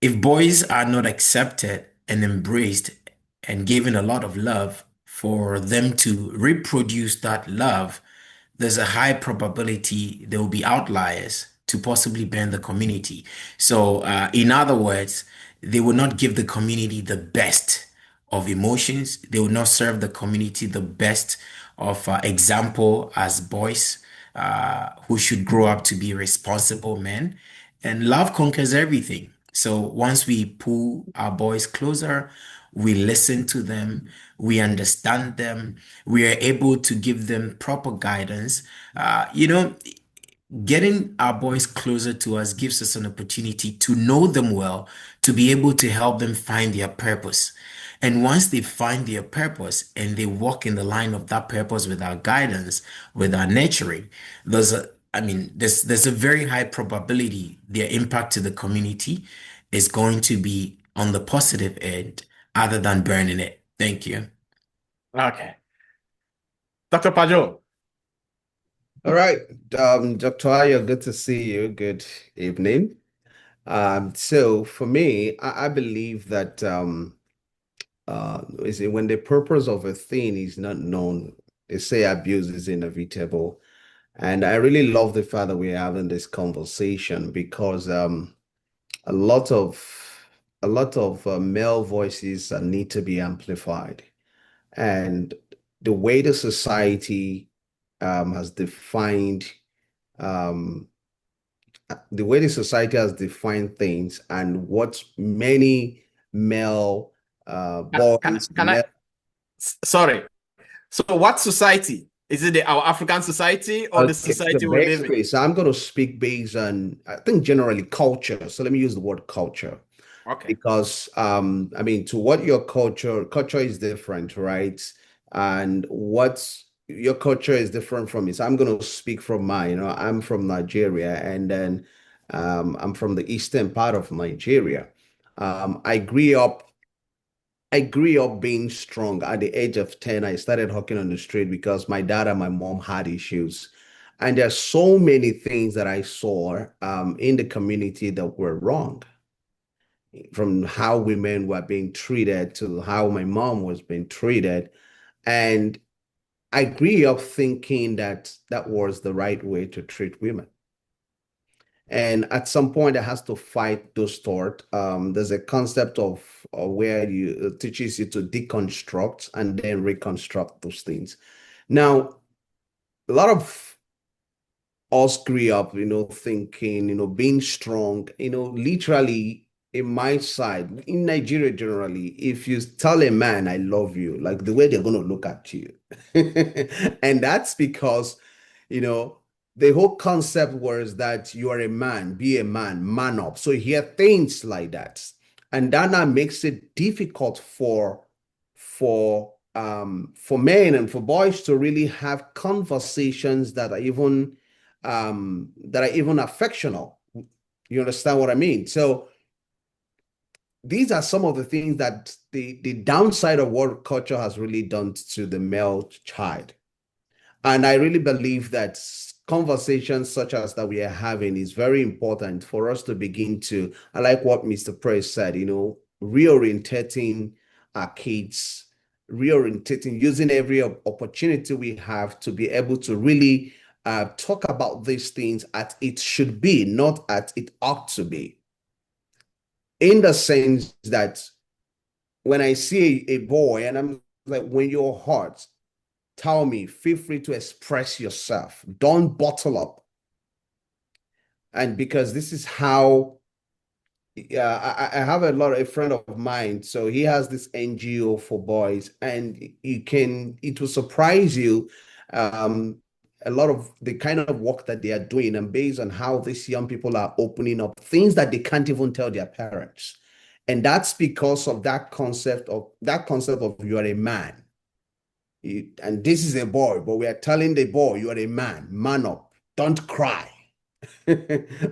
if boys are not accepted and embraced and given a lot of love for them to reproduce that love, there's a high probability there will be outliers to possibly bend the community. So, in other words, they will not give the community the best of emotions. They will not serve the community the best of example as boys who should grow up to be responsible men. And love conquers everything. So once we pull our boys closer, we listen to them, we understand them, we are able to give them proper guidance. Getting our boys closer to us gives us an opportunity to know them well, to be able to help them find their purpose. And once they find their purpose and they walk in the line of that purpose with our guidance, with our nurturing, there's a very high probability their impact to the community is going to be on the positive end other than burning it. Thank you. Okay. Dr. Pajo. All right, Dr. Ayo, good to see you. Good evening. So for me, I believe that when the purpose of a thing is not known, they say abuse is inevitable. And I really love the fact that we're having this conversation because a lot of male voices need to be amplified. And the way the society has defined um, things and what many male boys, Can I, sorry. So what society? Is it our African society or the okay, so society we live in? basically, so I'm going to speak based on, I think, generally culture. So let me use the word culture. Okay. Because to what your culture is different, right? And what your culture is different from me. So I'm going to speak from mine. I'm from Nigeria, and then I'm from the eastern part of Nigeria. I grew up being strong. At the age of 10, I started hawking on the street because my dad and my mom had issues. And there's so many things that I saw in the community that were wrong, from how women were being treated to how my mom was being treated. And I grew up thinking that that was the right way to treat women. And at some point, I has to fight those thoughts. There's a concept of where you teaches you to deconstruct and then reconstruct those things. Now, a lot of us grew up, thinking, being strong, literally in my side, in Nigeria generally, if you tell a man, I love you, like the way they're going to look at you. And that's because, you know, the whole concept was that you are a man, be a man, man up. So you hear things like that. And that now makes it difficult for men and for boys to really have conversations that are even affectional. You understand what I mean? So these are some of the things that the downside of what culture has really done to the male child. And I really believe that conversations such as that we are having is very important for us to begin to, I like what Mr. Price said, reorientating our kids, reorientating, using every opportunity we have to be able to really talk about these things as it should be, not as it ought to be. In the sense that when I see a boy and I'm like, when you're hurt, tell me, feel free to express yourself. Don't bottle up. And because this is how I have a friend of mine, so he has this NGO for boys, and it will surprise you a lot of the kind of work that they are doing, and based on how these young people are opening up things that they can't even tell their parents. And that's because of that concept of you are a man. And this is a boy, but we are telling the boy, you are a man, man up, don't cry.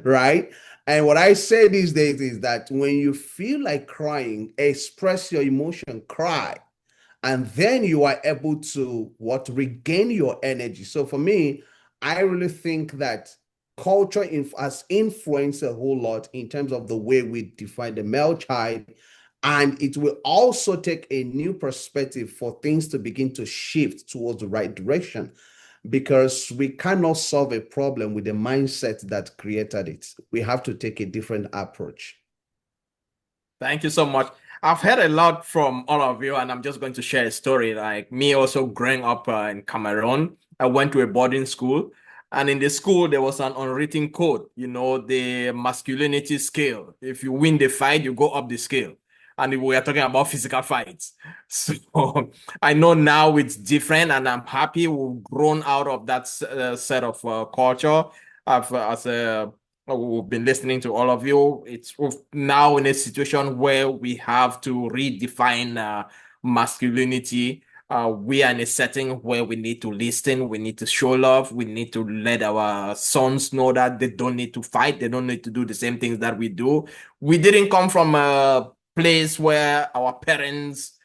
Right? And what I say these days is that when you feel like crying, express your emotion, cry. And then you are able to regain your energy. So for me, I really think that culture has influenced a whole lot in terms of the way we define the male child. And it will also take a new perspective for things to begin to shift towards the right direction, because we cannot solve a problem with the mindset that created it. We have to take a different approach. Thank you so much. I've heard a lot from all of you, and I'm just going to share a story. Like me also growing up in Cameroon, I went to a boarding school, And in the school, there was an unwritten code, the masculinity scale. If you win the fight, you go up the scale. And we are talking about physical fights. So I know now it's different, and I'm happy we've grown out of that set of culture. We've been listening to all of you. We're now in a situation where we have to redefine masculinity. We are in a setting where we need to listen, we need to show love, we need to let our sons know that they don't need to fight, they don't need to do the same things that we do. We didn't come from a place where our parents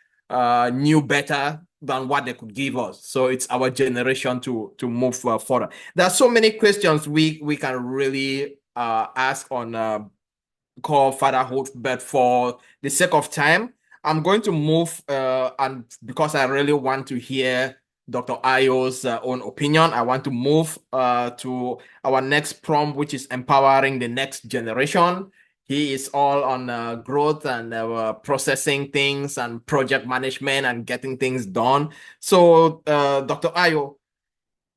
knew better than what they could give us. So it's our generation to move forward. There are so many questions we can really ask on called Fatherhood, but for the sake of time, I'm going to move, and because I really want to hear Dr. Ayo's own opinion, I want to move to our next prompt, which is empowering the next generation. He is all on growth and processing things and project management and getting things done. So, Dr. Ayo,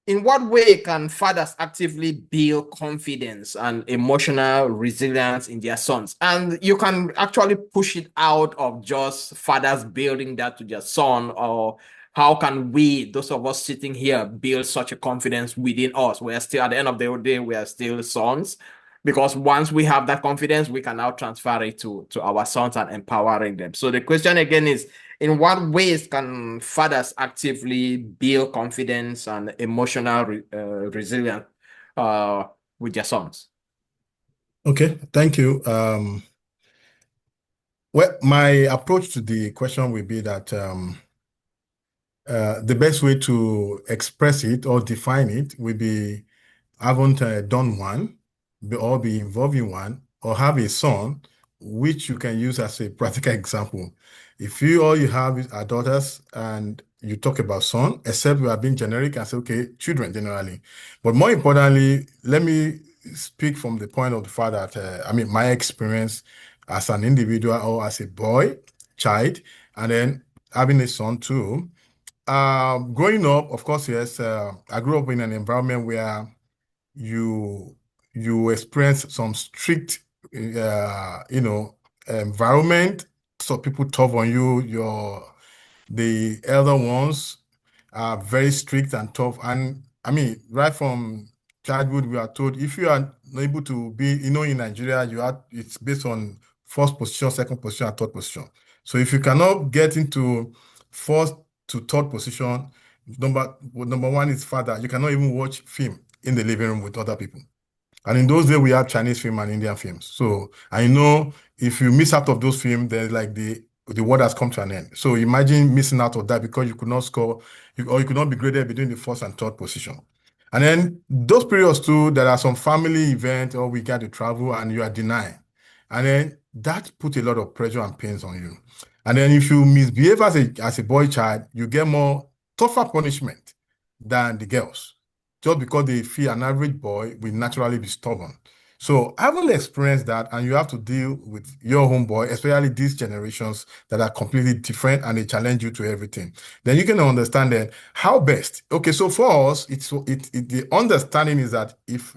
in what way can fathers actively build confidence and emotional resilience in their sons? And you can actually push it out of just fathers building that to their son, or how can we, those of us sitting here, build such a confidence within us? We are still, at the end of the day, we are still sons. Because once we have that confidence, we can now transfer it to our sons and empowering them. So the question again is, in what ways can fathers actively build confidence and emotional resilience with their sons? Okay, thank you. Well, my approach to the question will be that the best way to express it or define it will be haven't done one, or be involved in one, or have a son, which you can use as a practical example. If all you have are daughters and you talk about son, except we are being generic and say, okay, children generally. But more importantly, let me speak from the point of the fact that, my experience as an individual or as a boy, child, and then having a son too. Growing up, of course, yes, I grew up in an environment where you you experience some strict environment, so people tough on you. The elder ones are very strict and tough, and right from childhood we are told if you are not able to be, in Nigeria it's based on first position, second position, and third position. So if you cannot get into first to third position, number one is father, you cannot even watch film in the living room with other people. And in those days, we have Chinese film and Indian films. So I know if you miss out of those films, then like the world has come to an end. So imagine missing out of that because you could not score, or you could not be graded between the first and third position. And then those periods too, there are some family events or we got to travel and you are denied. And then that put a lot of pressure and pains on you. And then if you misbehave as a boy child, you get more tougher punishment than the girls, just because they feel an average boy will naturally be stubborn. So I've only experienced that, and you have to deal with your homeboy, especially these generations that are completely different and they challenge you to everything. Then you can understand that how best. Okay, so for us, the understanding is that if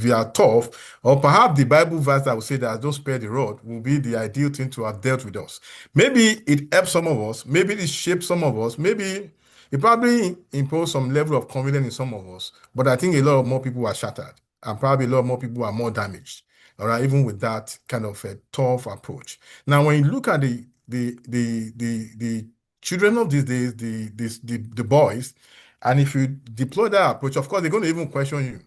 we are tough, or perhaps the Bible verse that will say that don't spare the rod will be the ideal thing to have dealt with us. Maybe it helps some of us, maybe it shapes some of us, maybe it probably imposed some level of confidence in some of us, but I think a lot of more people are shattered, and probably a lot more people are more damaged. All right, even with that kind of a tough approach. Now, when you look at the children of these days, the boys, and if you deploy that approach, of course, they're going to even question you.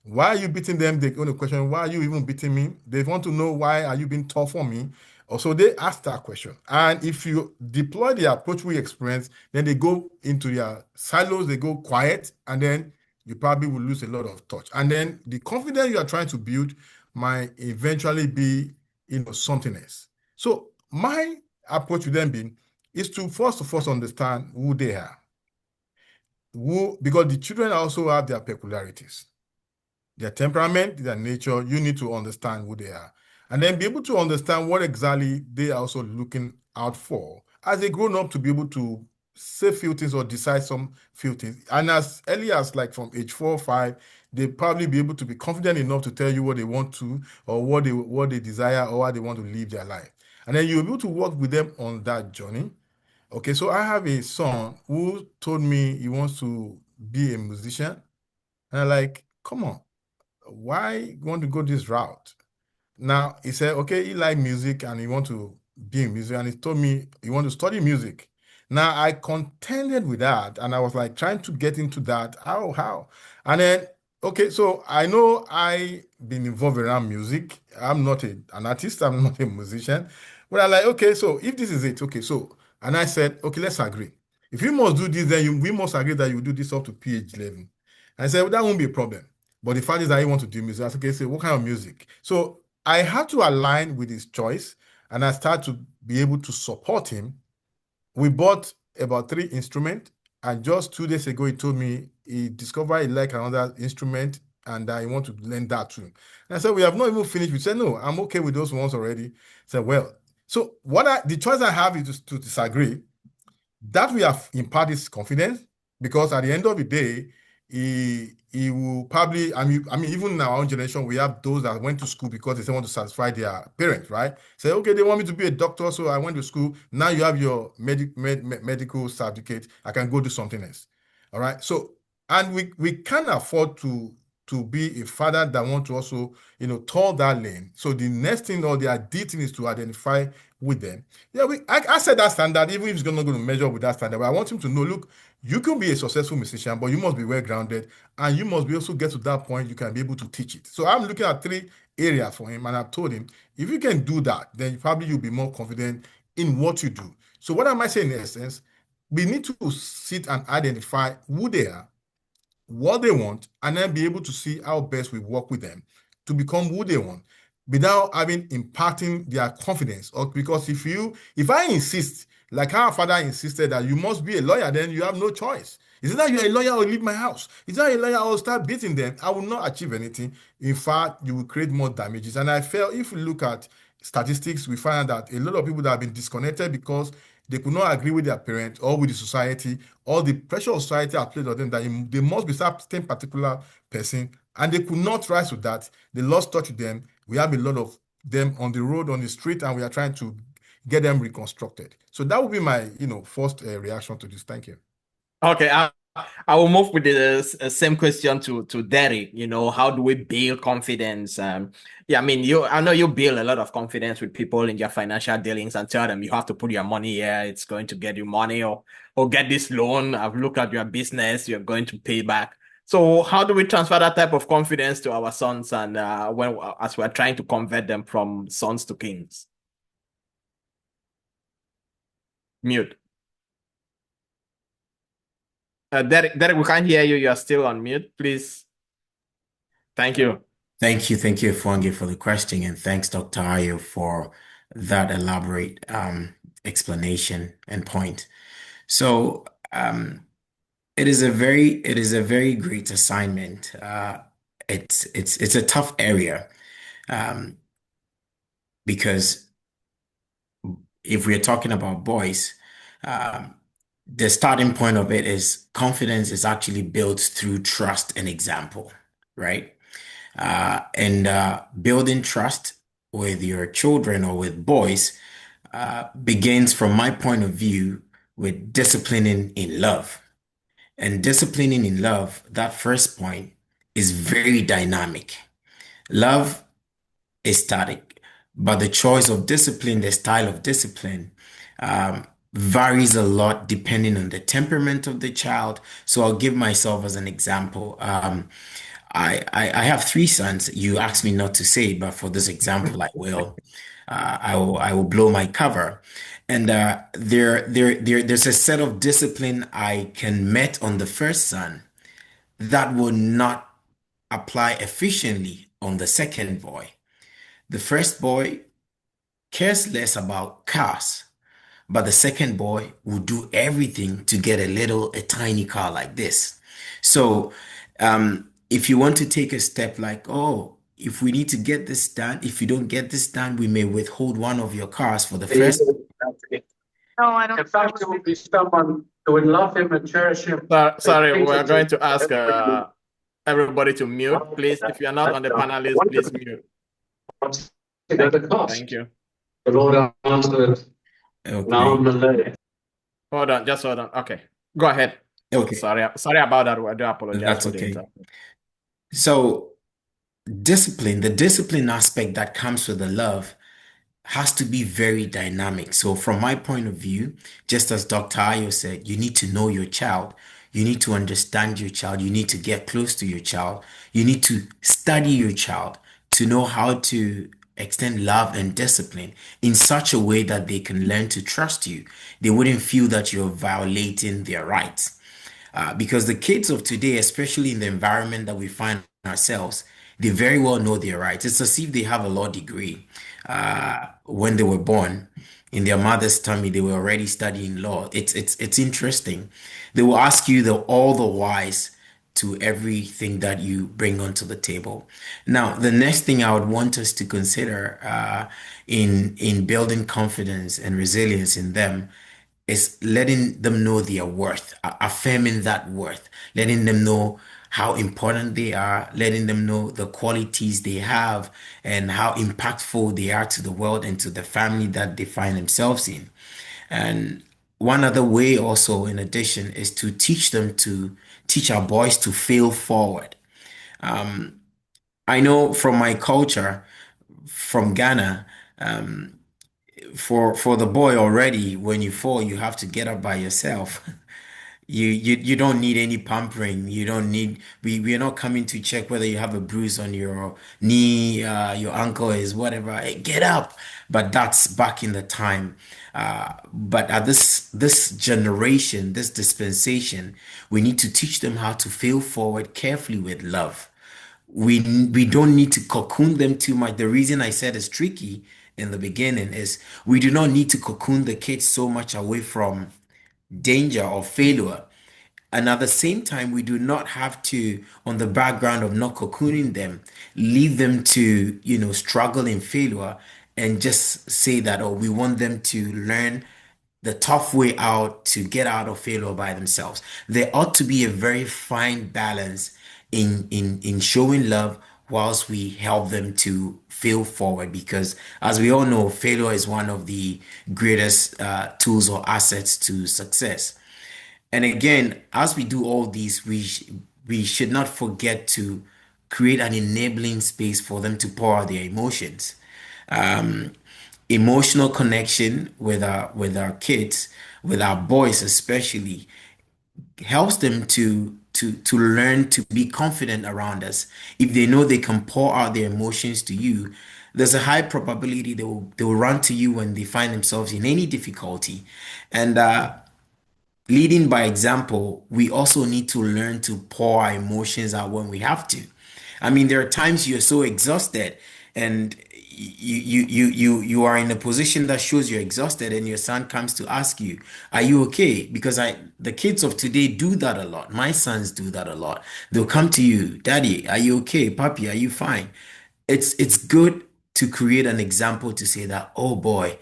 Why are you beating them? They're going to question, why are you even beating me? They want to know, why are you being tough on me? Also, they ask that question. And if you deploy the approach we experience, then they go into their silos, they go quiet, and then you probably will lose a lot of touch. And then the confidence you are trying to build might eventually be, something else. So my approach to them being is to first understand who they are. Because the children also have their peculiarities, their temperament, their nature. You need to understand who they are, and then be able to understand what exactly they are also looking out for as they grow up, to be able to say few things or decide some few things. And as early as like from age 4 or 5, they probably be able to be confident enough to tell you what they want to, or what they desire, or how they want to live their life. And then you're able to work with them on that journey. Okay, so I have a son who told me he wants to be a musician. And I'm like, come on, why you want to go this route? Now he said, okay, he like music and he want to be in music, and he told me he want to study music. Now I contended with that, and I was like trying to get into that. How? And then okay, so I know I been involved around music. I'm not an artist. I'm not a musician. But I like, okay, so if this is it, okay, so and I said, okay, let's agree. If you must do this, then we must agree that you do this up to PhD level. I said, well, that won't be a problem. But the fact is that he want to do music. I said, okay, so what kind of music? So I had to align with his choice, and I started to be able to support him. We bought about 3 instruments, and just 2 days ago, he told me he discovered he like another instrument and that he want to learn that too. And I said, we have not even finished. We said, no, I'm okay with those ones already. I said, well, so the choice I have is to disagree. That we have imparted his confidence, because at the end of the day, he will probably, I mean, even in our own generation, we have those that went to school because they want to satisfy their parents, right? Say, okay, they want me to be a doctor, so I went to school. Now you have your medical certificate. I can go do something else. All right. So, and we can't afford to be a father that want to also, tour that lane. So the next thing or the ideal thing is to identify with them. Yeah, I set that standard, even if he's not going to measure with that standard. But I want him to know, look, you can be a successful musician, but you must be well grounded, and you must be also get to that point you can be able to teach it. So I'm looking at 3 areas for him, and I've told him, if you can do that, then probably you'll be more confident in what you do. So what am I saying in essence? We need to sit and identify who they are, what they want, and then be able to see how best we work with them to become who they want without having impacting their confidence. Or because if I insist, like our father insisted that you must be a lawyer, then you have no choice. Is it that you're a lawyer or leave my house? Is that a lawyer or start beating them? I will not achieve anything. In fact, you will create more damages. And I feel if we look at statistics, we find that a lot of people that have been disconnected because they could not agree with their parents or with the society, or the pressure of society has placed on them that they must be certain particular person, and they could not rise to that. They lost touch with them. We have a lot of them on the road, on the street, and we are trying to get them reconstructed. So that would be my, first reaction to this. Thank you. Okay, I will move with the same question to Derek. How do we build confidence? Yeah, I mean, I know you build a lot of confidence with people in their financial dealings and tell them you have to put your money here, it's going to get you money, or get this loan. I've looked at your business, you're going to pay back. So how do we transfer that type of confidence to our sons, and as we're trying to convert them from sons to kings? Mute. Derek, we can't hear you. You're still on mute, please. Thank you. Thank you, Fonge, for the question, and thanks, Dr. Ayo, for that elaborate explanation and point. So it is a very great assignment. It's a tough area because if we're talking about boys, the starting point of it is confidence is actually built through trust and example, right? And building trust with your children or with boys begins, from my point of view, with disciplining in love. And disciplining in love, that first point, is very dynamic. Love is static, but the choice of discipline, the style of discipline, varies a lot depending on the temperament of the child. So I'll give myself as an example. I have 3 sons. You asked me not to say, but for this example, I will. I will blow my cover. And there's a set of discipline I can met on the first son that will not apply efficiently on the second boy. The first boy cares less about cars, but the second boy will do everything to get a tiny car like this. So, if you want to take a step like, oh, if we need to get this done, if you don't get this done, we may withhold one of your cars for the first. No, I don't. I would love him and cherish him. Sorry, we're going to ask everybody to mute, please. If you're not on the panelist, please mute. Thank you. Okay. Hold on, just hold on. Okay, go ahead. Okay. Sorry about that. I do apologize That's for the okay. interruption. So discipline, the discipline aspect that comes with the love has to be very dynamic. So from my point of view, just as Dr. Ayo said, you need to know your child. You need to understand your child. You need to get close to your child. You need to study your child to know how to extend love and discipline in such a way that they can learn to trust you. They wouldn't feel that you're violating their rights. Because the kids of today, especially in the environment that we find ourselves, they very well know their rights. It's as if they have a law degree. When they were born in their mother's tummy, they were already studying law. It's interesting. They will ask you all the whys to everything that you bring onto the table. Now, the next thing I would want us to consider in building confidence and resilience in them is letting them know their worth, affirming that worth, letting them know how important they are, letting them know the qualities they have and how impactful they are to the world and to the family that they find themselves in. And one other way also, in addition, is to teach our boys to fail forward. I know from my culture, from Ghana, um, for the boy already, when you fall, you have to get up by yourself. You don't need any pampering. You don't need we are not coming to check whether you have a bruise on your knee, your ankle is whatever. Hey, get up. But that's back in the time. But at this generation, this dispensation, we need to teach them how to fail forward carefully with love. We don't need to cocoon them too much. The reason I said it's tricky in the beginning is we do not need to cocoon the kids so much away from danger or failure. And at the same time, we do not have to, on the background of not cocooning them, leave them to, struggle in failure and just say that, oh, we want them to learn the tough way out to get out of failure by themselves. There ought to be a very fine balance in showing love whilst we help them to fail forward, because as we all know, failure is one of the greatest tools or assets to success. And again, as we do all these, we should not forget to create an enabling space for them to pour out their emotions. Um, Emotional connection with our kids, with our boys especially, helps them to learn to be confident around us. If they know they can pour out their emotions to you, there's a high probability they will run to you when they find themselves in any difficulty. And leading by example, we also need to learn to pour our emotions out when we have to. I mean, there are times you're so exhausted and you are in a position that shows you're exhausted, and your son comes to ask you, "Are you okay?" Because the kids of today do that a lot. My sons do that a lot. They'll come to you, "Daddy, are you okay? Papi, are you fine?" It's good to create an example to say that, "Oh boy,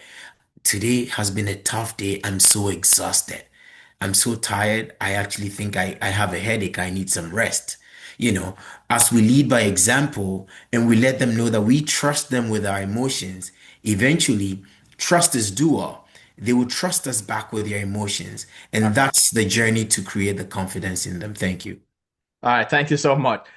today has been a tough day. I'm so exhausted. I'm so tired. I actually think I have a headache. I need some rest." As we lead by example and we let them know that we trust them with our emotions, eventually, trust is dual. They will trust us back with their emotions. And that's the journey to create the confidence in them. Thank you. All right, thank you so much.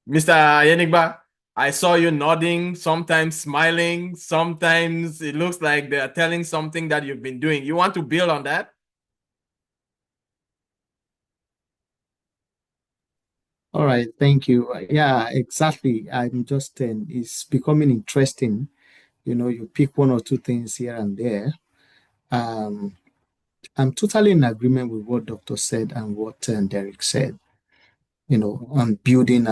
Mr. Yenigba, I saw you nodding, sometimes smiling, sometimes it looks like they are telling something that you've been doing. You want to build on that? All right, thank you. Yeah, exactly. I'm just, it's becoming interesting. You pick one or two things here and there. Um, I'm totally in agreement with what Doctor said and what Derek said, on building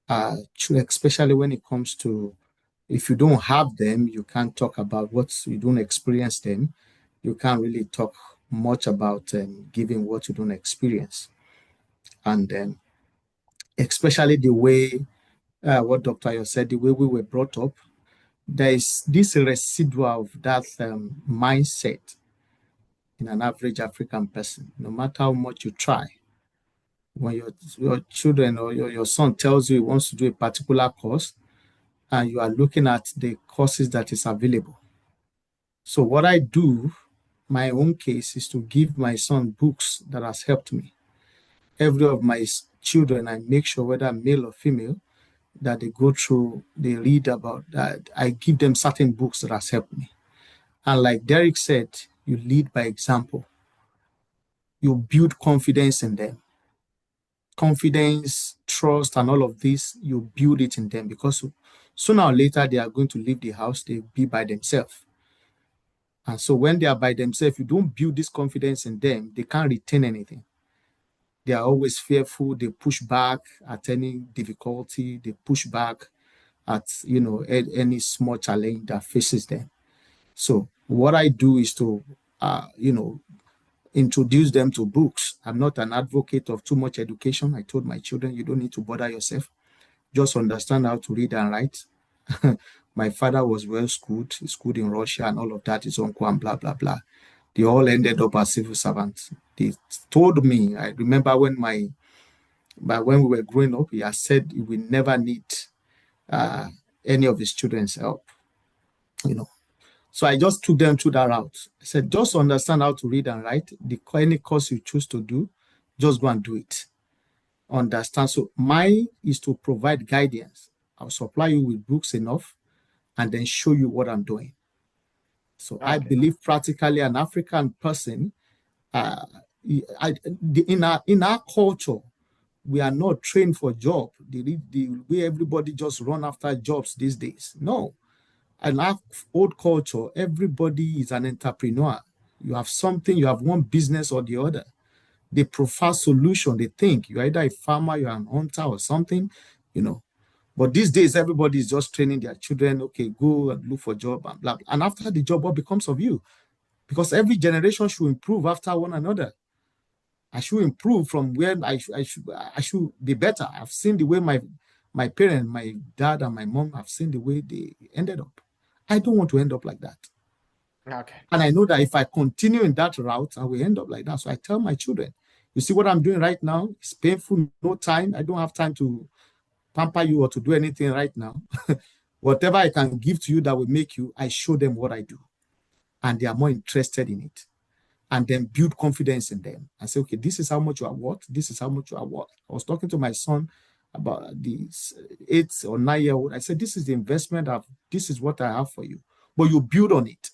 especially when it comes to, if you don't have them, you can't talk about what you don't experience them. You can't really talk much about giving what you don't experience. And especially the way, what Dr. Ayo said, the way we were brought up, there is this residual of that mindset in an average African person, no matter how much you try. When your children or your son tells you he wants to do a particular course, and you are looking at the courses that is available. So what I do, my own case, is to give my son books that has helped me. Every of my children, I make sure whether male or female, that they go through, they read about that. I give them certain books that has helped me. And like Derek said, you lead by example. You build confidence in them. Confidence, trust, and all of this, you build it in them because sooner or later they are going to leave the house, they'll be by themselves. And so when they are by themselves, you don't build this confidence in them, they can't retain anything. They are always fearful, they push back at any difficulty, they push back at any small challenge that faces them. So what I do is to introduce them to books. I'm not an advocate of too much education. I told my children, you don't need to bother yourself. Just understand how to read and write. My father was well schooled. He schooled in Russia and all of that, his uncle and blah, blah, blah. They all ended up as civil servants. They told me, I remember when when we were growing up, he had said he will never need any of his children's help. So I just took them through that route. I said, just understand how to read and write. Any course you choose to do, just go and do it. Understand. So mine is to provide guidance. I'll supply you with books enough and then show you what I'm doing. So okay. I believe practically an African person, in our culture, we are not trained for job. The way everybody just run after jobs these days. No. In our old culture, everybody is an entrepreneur. You have something, you have one business or the other. They prefer solution. They think you're either a farmer, you're an hunter or something, But these days, everybody is just training their children. Okay, go and look for a job and blah, blah. And after the job, what becomes of you? Because every generation should improve after one another. I should improve from where I should be better. I've seen the way my parents, my dad and my mom, have seen the way they ended up. I don't want to end up like that. Okay. And I know that if I continue in that route, I will end up like that. So I tell my children, you see what I'm doing right now? It's painful, no time. I don't have time to pamper you or to do anything right now. Whatever I can give to you that will make you, I show them what I do. And they are more interested in it. And then build confidence in them. And say, okay, this is how much you are worth. This is how much you are worth. I was talking to my son about the 8 or 9-year-old. I said, this is the investment this is what I have for you. But you build on it.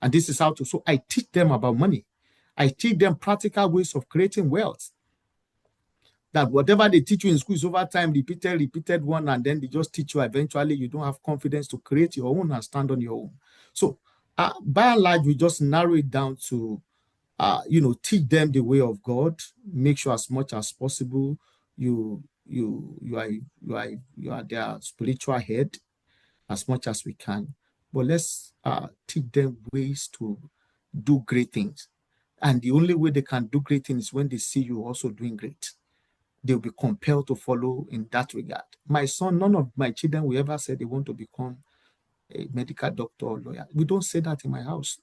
And this is how to. So I teach them about money. I teach them practical ways of creating wealth. That whatever they teach you in school is over time, repeated one, and then they just teach you eventually. You don't have confidence to create your own and stand on your own. So by and large, we just narrow it down to, teach them the way of God. Make sure as much as possible you are their spiritual head as much as we can. But let's teach them ways to do great things. And the only way they can do great things is when they see you also doing great. They'll be compelled to follow in that regard. My son, none of my children will ever say they want to become a medical doctor or lawyer. We don't say that in my house.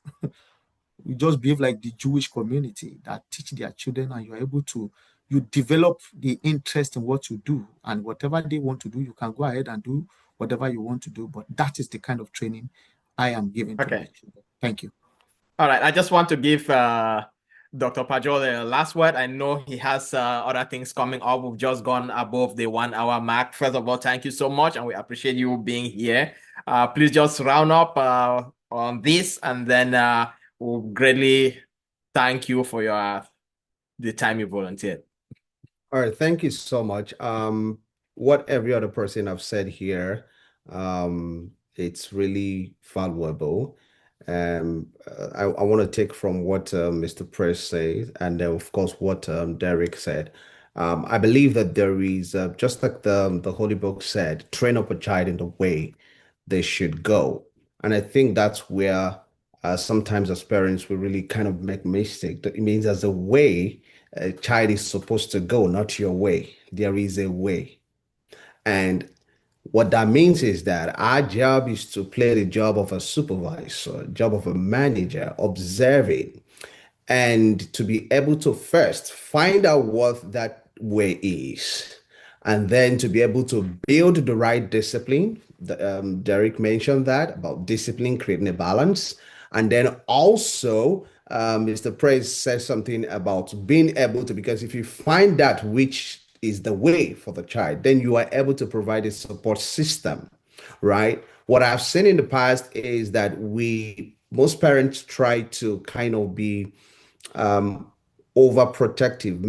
We just behave like the Jewish community that teach their children, and you're able to, you develop the interest in what you do, and whatever they want to do, you can go ahead and do whatever you want to do. But that is the kind of training I am giving to my children. Thank you. All right. I just want to give Dr. Pajol a last word. I know he has other things coming up. We've just gone above the 1 hour mark. First of all, thank you so much, and we appreciate you being here. Please just round up on this, and then we'll greatly thank you for the time you volunteered. All right, thank you so much. What every other person I've said here, it's really valuable. I want to take from what Mr. Press said, and then of course what Derek said. I believe that there is just like the Holy Book said, train up a child in the way they should go, and I think that's where sometimes as parents we really kind of make mistake. That it means there's a way a child is supposed to go, not your way. There is a way, and what that means is that our job is to play the job of a supervisor, job of a manager, observing and to be able to first find out what that way is, and then to be able to build the right discipline. Derek mentioned that about discipline, creating a balance. And then also, Mr. Praise said something about being able to, because if you find that which is the way for the child, then you are able to provide a support system, right? What I've seen in the past is that most parents try to kind of be overprotective.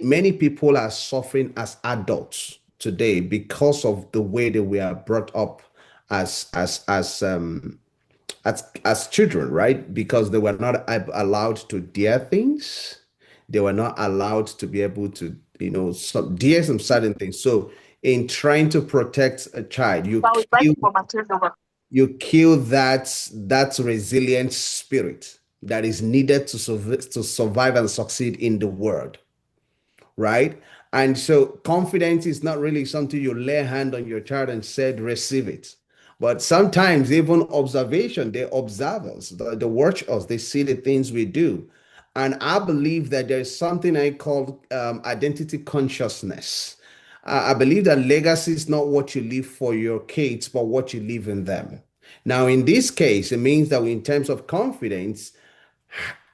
Many people are suffering as adults today because of the way that we are brought up as children, right? Because they were not allowed to dare things. They were not allowed to be able to, dare some certain things. So in trying to protect a child, you kill that resilient spirit that is needed to survive and succeed in the world, right? And so confidence is not really something you lay a hand on your child and said, receive it. But sometimes even observation, they observe us, they watch us, they see the things we do. And I believe that there's something I call identity consciousness. I believe that legacy is not what you leave for your kids, but what you leave in them. Now, in this case, it means that in terms of confidence,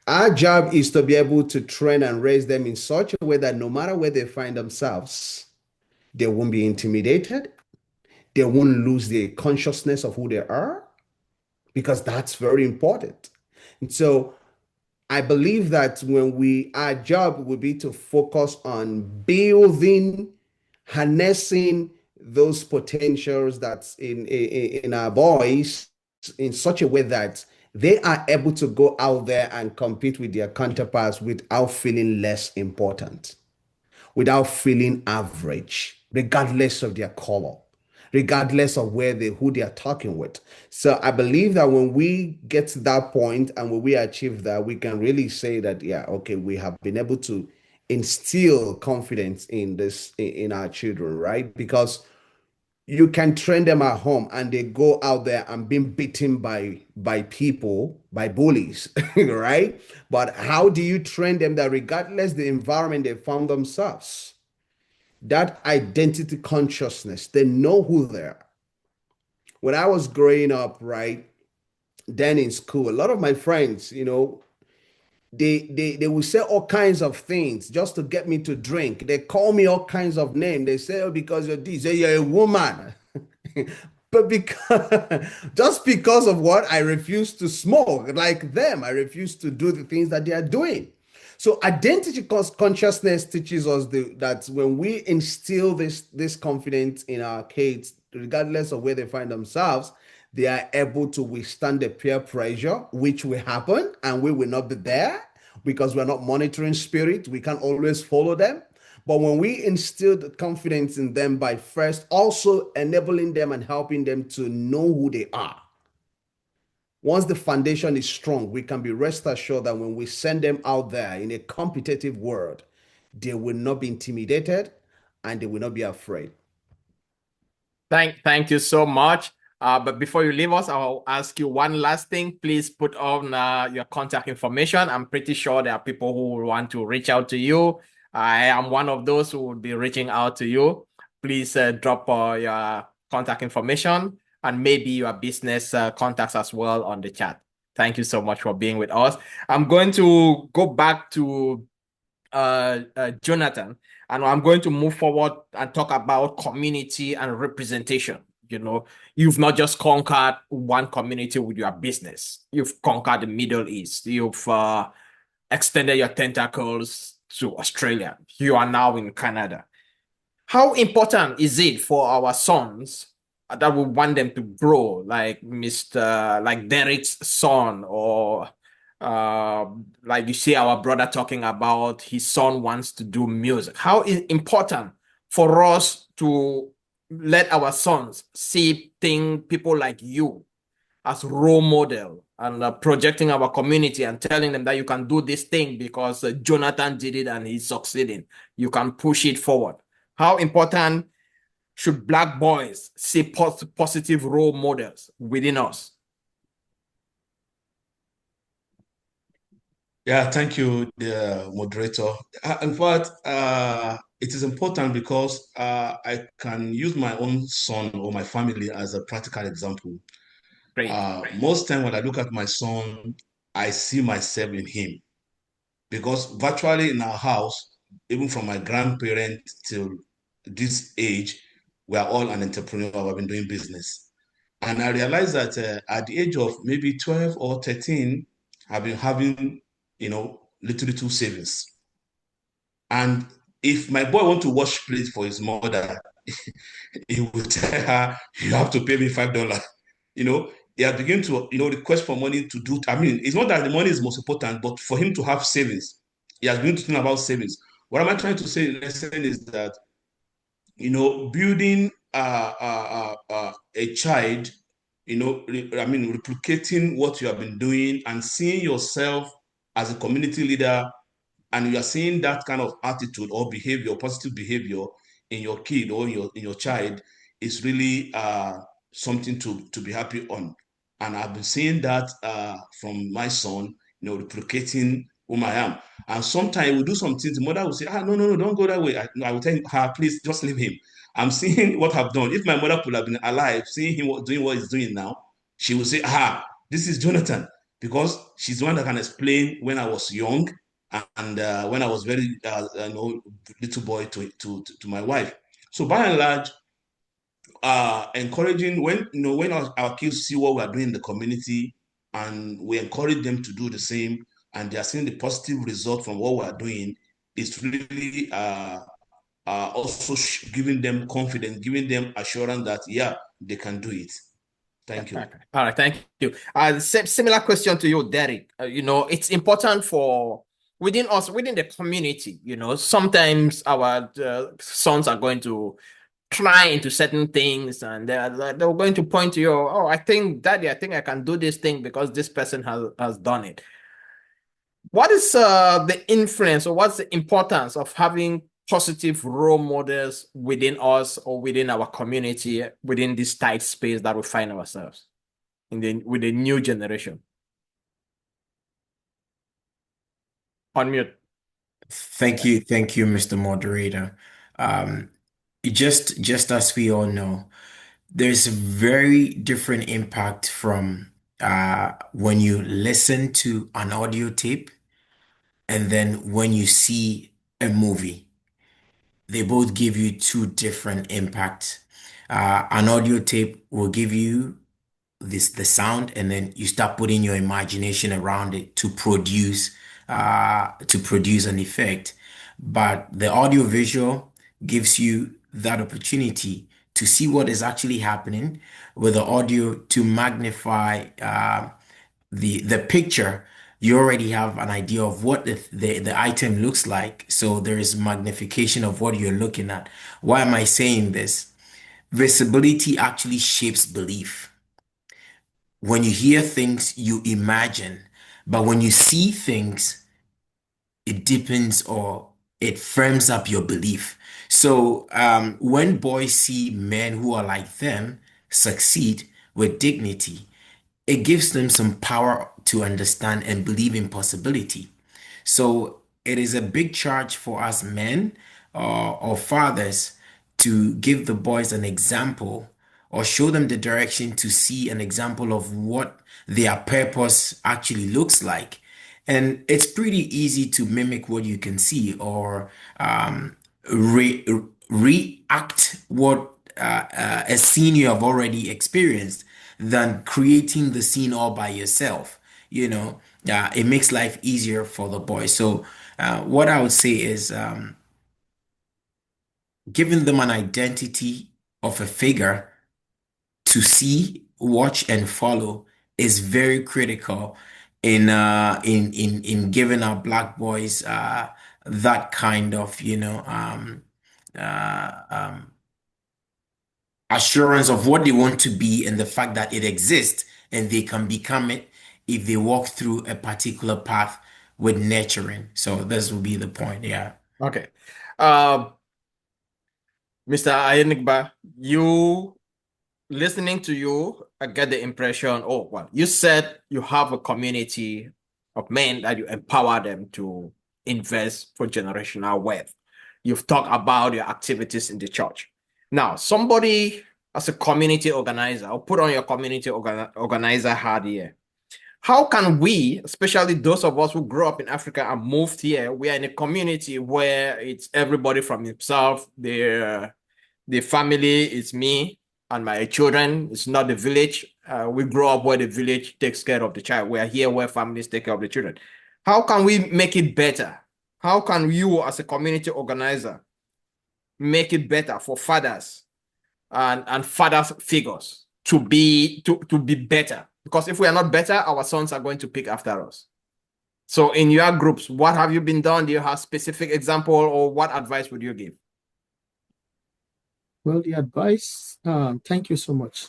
our job is to be able to train and raise them in such a way that no matter where they find themselves, they won't be intimidated. They won't lose the consciousness of who they are, because that's very important. And so I believe that our job will be to focus on building, harnessing those potentials that's in our boys in such a way that they are able to go out there and compete with their counterparts without feeling less important, without feeling average, regardless of their color, regardless of who they are talking with. So I believe that when we get to that point and when we achieve that, we can really say that, yeah, okay, we have been able to instill confidence in our children, right? Because you can train them at home and they go out there and being beaten by people, by bullies, right? But how do you train them that regardless the environment they found themselves, that identity consciousness, they know who they are? When I was growing up, right, then in school, a lot of my friends, they will say all kinds of things just to get me to drink. They call me all kinds of names. They say, oh, because you're this, you're a woman. But because just because of what I refuse to smoke like them, I refuse to do the things that they are doing. So identity consciousness teaches us that when we instill this confidence in our kids, regardless of where they find themselves, they are able to withstand the peer pressure, which will happen, and we will not be there because we're not monitoring spirit. We can't always follow them. But when we instill the confidence in them by first also enabling them and helping them to know who they are, once the foundation is strong, we can be rest assured that when we send them out there in a competitive world, they will not be intimidated and they will not be afraid. Thank you so much. But before you leave us, I'll ask you one last thing. Please put on your contact information. I'm pretty sure there are people who will want to reach out to you. I am one of those who will be reaching out to you. Please drop your contact information and maybe your business contacts as well on the chat. Thank you so much for being with us. I'm going to go back to Jonathan, and I'm going to move forward and talk about community and representation. You've not just conquered one community with your business. You've conquered the Middle East. You've extended your tentacles to Australia. You are now in Canada. How important is it for our sons that we want them to grow like like Derek's son, or like you see our brother talking about his son wants to do music? How is important for us to let our sons see people like you as role model and projecting our community and telling them that you can do this thing because Jonathan did it and he's succeeding. You can push it forward. How important should Black boys see positive role models within us? Yeah, thank you, the moderator. In fact, it is important because I can use my own son or my family as a practical example. Great. Most time when I look at my son, I see myself in him because virtually in our house, even from my grandparents till this age, we are all an entrepreneur. We've been doing business. And I realized that at the age of maybe 12 or 13, I've been having, little savings. And if my boy want to wash plate for his mother, he will tell her, you have to pay me $5. He has begun to, request for money to do. I mean, it's not that the money is most important, but for him to have savings, he has begun to think about savings. What am I trying to say in lesson is that, building a child, replicating what you have been doing and seeing yourself as a community leader, and you are seeing that kind of attitude or behavior, positive behavior in your kid or in your child is really something to be happy on. And I've been seeing that from my son, replicating whom I am. And sometimes we do some things, the mother will say, no, no, no, don't go that way. I will tell her, please just leave him. I'm seeing what I've done. If my mother could have been alive, seeing him doing what he's doing now, she will say, this is Jonathan, because she's the one that can explain when I was young and when I was very little boy to my wife. So by and large, encouraging when our kids see what we are doing in the community, and we encourage them to do the same, and they are seeing the positive result from what we are doing, it's really also giving them confidence, giving them assurance that yeah, they can do it. Thank you. Okay. All right, thank you. Similar question to you, Derek. It's important for within us, within the community. Sometimes our sons are going to try into certain things, and they're going to point to you. Oh, I think, Daddy, I think I can do this thing because this person has done it. What is the influence, or what's the importance of having positive role models within us or within our community, within this tight space that we find ourselves with the new generation? Unmute. Thank you, Mr. Moderator. Um, just as we all know, there's a very different impact from when you listen to an audio tape and then when you see a movie. They both give you two different impacts. An audio tape will give you the sound, and then you start putting your imagination around it to produce an effect. But the audio visual gives you that opportunity to see what is actually happening with the audio to magnify the picture. You already have an idea of what the item looks like. So there is magnification of what you're looking at. Why am I saying this? Visibility actually shapes belief. When you hear things, you imagine, but when you see things, it deepens or it firms up your belief. So when boys see men who are like them succeed with dignity, it gives them some power to understand and believe in possibility. So it is a big charge for us men or fathers to give the boys an example or show them the direction to see an example of what their purpose actually looks like. And it's pretty easy to mimic what you can see or re react what a scene you have already experienced than creating the scene all by yourself. It makes life easier for the boy. So, what I would say is giving them an identity of a figure to see, watch, and follow is very critical in giving our black boys that kind of uh, um, assurance of what they want to be and the fact that it exists and they can become it if they walk through a particular path with nurturing. So this will be the point. Yeah. Okay. Mr. Ayenigba, listening to you, I get the impression, oh, well, you said you have a community of men that you empower them to invest for generational wealth. You've talked about your activities in the church. Now, somebody as a community organizer, or put on your community organizer hat here. How can we, especially those of us who grew up in Africa and moved here, we are in a community where it's everybody from himself, the family is me and my children, it's not the village. We grow up where the village takes care of the child. We are here where families take care of the children. How can we make it better? How can you, as a community organizer, make it better for fathers and father figures to be better? Because if we are not better, our sons are going to pick after us. So in your groups, what have you been done? Do you have specific example, or what advice would you give? Well, the advice, thank you so much.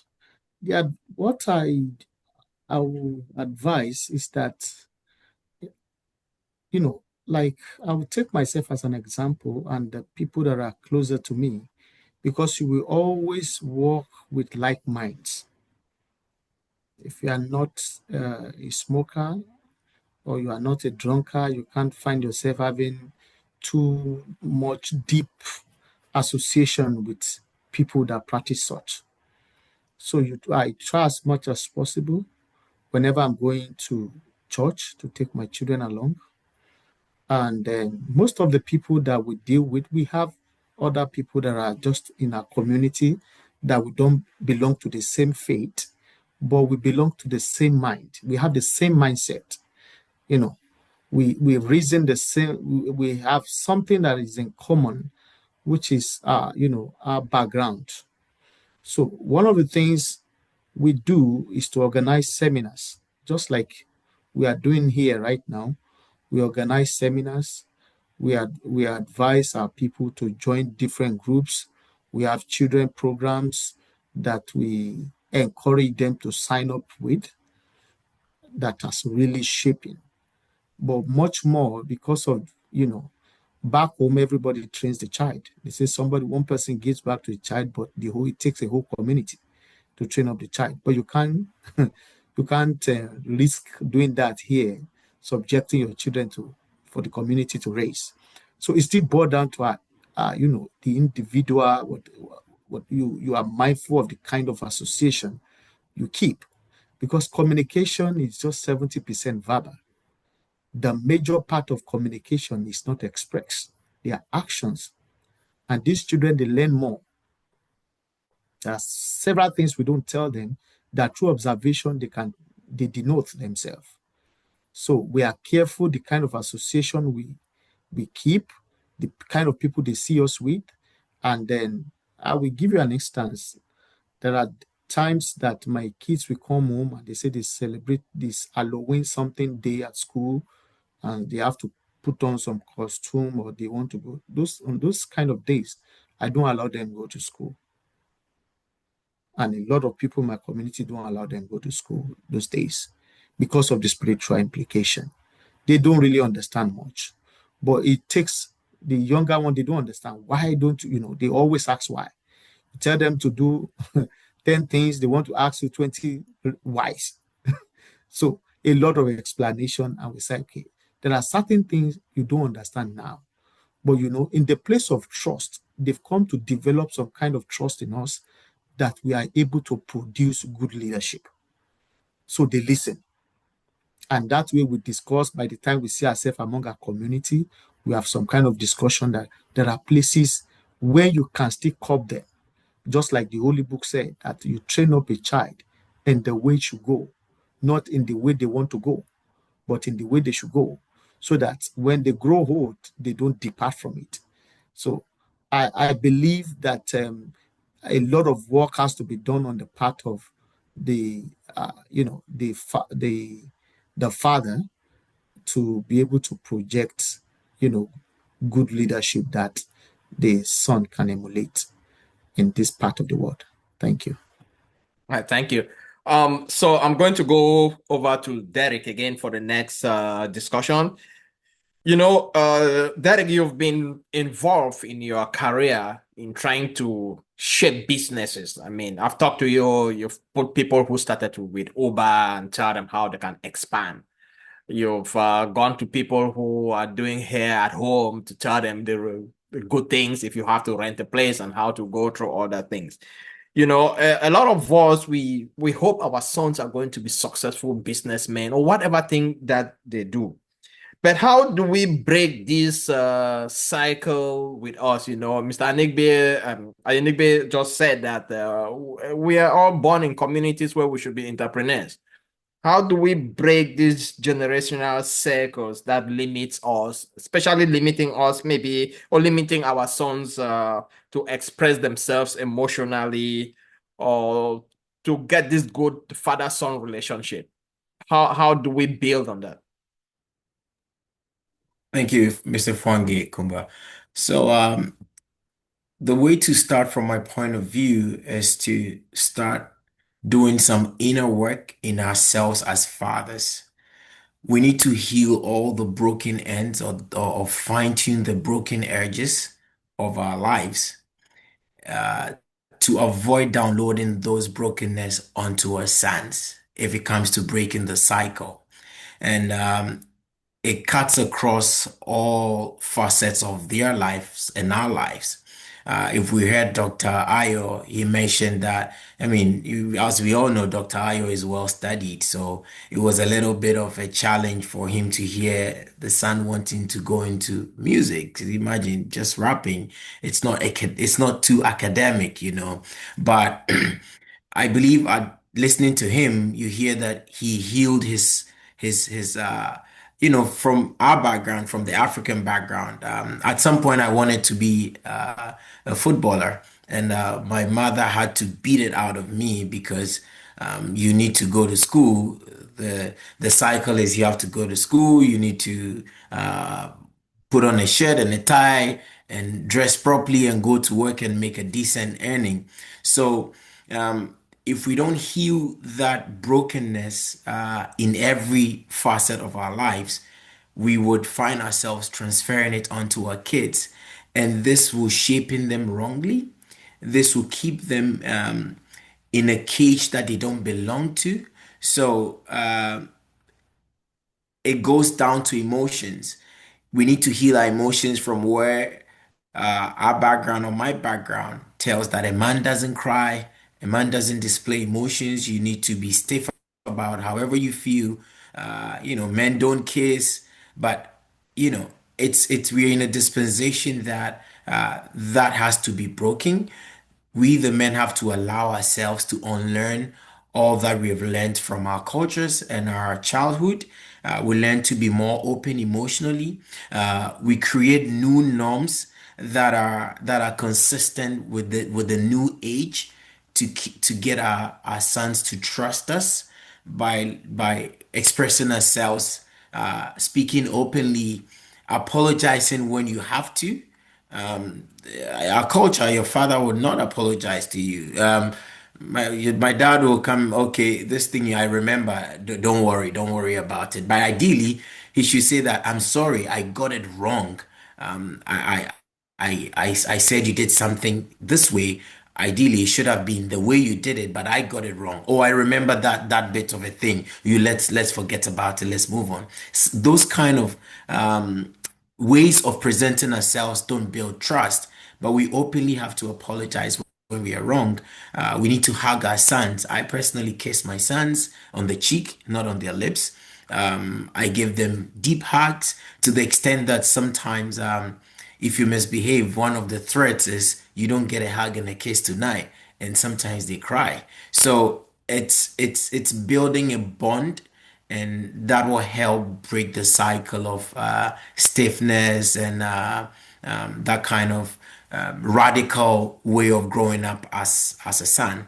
What I will advise is that, like I will take myself as an example and the people that are closer to me, because you will always walk with like minds. If you are not a smoker or you are not a drunkard, you can't find yourself having too much deep association with people that practice such. So I try as much as possible whenever I'm going to church to take my children along. And then most of the people that we deal with, we have other people that are just in our community that we don't belong to the same faith, but we belong to the same mind. We have the same mindset. We reason the same. We have something that is in common, which is our background. So one of the things we do is to organize seminars, just like we are doing here right now. We organize seminars. We advise our people to join different groups. We have children programs that we encourage them to sign up with, that has really shaping. But much more because of, back home, everybody trains the child. They say one person gives back to the child, but it takes a whole community to train up the child. But you can't risk doing that here, subjecting your children for the community to raise. So it's still boiled down to the individual. What you are mindful of the kind of association you keep, because communication is just 70% verbal. The major part of communication is not expressed; they are actions, and these children, they learn more. There are several things we don't tell them that through observation they denote themselves. So we are careful the kind of association we keep, the kind of people they see us with. And then I will give you an instance. There are times that my kids will come home and they say they celebrate this Halloween something day at school, and they have to put on some costume, or they want to go. On those kind of days, I don't allow them go to school. And a lot of people in my community don't allow them go to school those days because of the spiritual implication. They don't really understand much. But it takes the younger one, they don't understand. Why don't you, they always ask why. You tell them to do 10 things, they want to ask you 20 whys. So a lot of explanation, and we say, okay, there are certain things you don't understand now. But in the place of trust, they've come to develop some kind of trust in us that we are able to produce good leadership. So they listen. And that way we discuss. By the time we see ourselves among our community, we have some kind of discussion that there are places where you can still curb them. Just like the Holy Book said, that you train up a child in the way it should go, not in the way they want to go, but in the way they should go, so that when they grow old, they don't depart from it. So I believe that a lot of work has to be done on the part of the father, to be able to project good leadership that the son can emulate in this part of the world. Thank you. All right, thank you. So I'm going to go over to Derek again for the next discussion. Derek, you've been involved in your career in trying to shape businesses. I mean, I've talked to you, you've put people who started with Uber and tell them how they can expand. You've gone to people who are doing hair at home to tell them the good things if you have to rent a place and how to go through all that things. A lot of us, we hope our sons are going to be successful businessmen or whatever thing that they do. But how do we break this cycle with us? Mr. Anigbe just said that we are all born in communities where we should be entrepreneurs. How do we break these generational circles that limits us, especially limiting us maybe, or limiting our sons to express themselves emotionally, or to get this good father-son relationship? How do we build on that? Thank you, Mr. Fwange Kumba. So, the way to start from my point of view is to start doing some inner work in ourselves as fathers. We need to heal all the broken ends or fine-tune the broken edges of our lives uh, to avoid downloading those brokenness onto our sons if it comes to breaking the cycle. And it cuts across all facets of their lives and our lives. If we heard Dr. Ayo, he mentioned that, I mean, as we all know, Dr. Ayo is well studied. So it was a little bit of a challenge for him to hear the son wanting to go into music. 'Cause imagine just rapping. It's not too academic, but I believe listening to him, you hear that he healed his from our background, from the African background. At some point, I wanted to be a footballer, and my mother had to beat it out of me because you need to go to school. The cycle is you have to go to school. You need to put on a shirt and a tie and dress properly and go to work and make a decent earning. So, if we don't heal that brokenness in every facet of our lives, we would find ourselves transferring it onto our kids. And this will shaping them wrongly. This will keep them in a cage that they don't belong to. So, it goes down to emotions. We need to heal our emotions from where our background or my background tells that a man doesn't cry, a man doesn't display emotions. You need to be stiff about however you feel. Men don't kiss, but we're in a dispensation that that has to be broken. We, the men, have to allow ourselves to unlearn all that we've learned from our cultures and our childhood. We learn to be more open emotionally. We create new norms that are consistent with the new age to get our sons to trust us by expressing ourselves, speaking openly, apologizing when you have to. um, our culture, your father would not apologize to you. My dad will come, okay, this thing I remember, don't worry about it. But ideally, he should say that, I'm sorry, I got it wrong. I said you did something this way. Ideally, it should have been the way you did it, but I got it wrong. Oh, I remember that bit of a thing. Let's forget about it. Let's move on. Those kind of ways of presenting ourselves don't build trust, but we openly have to apologize when we are wrong. We need to hug our sons. I personally kiss my sons on the cheek, not on their lips. I give them deep hugs to the extent that sometimes, if you misbehave, one of the threats is you don't get a hug and a kiss tonight, and sometimes they cry. So it's building a bond, and that will help break the cycle of stiffness and that kind of radical way of growing up as a son.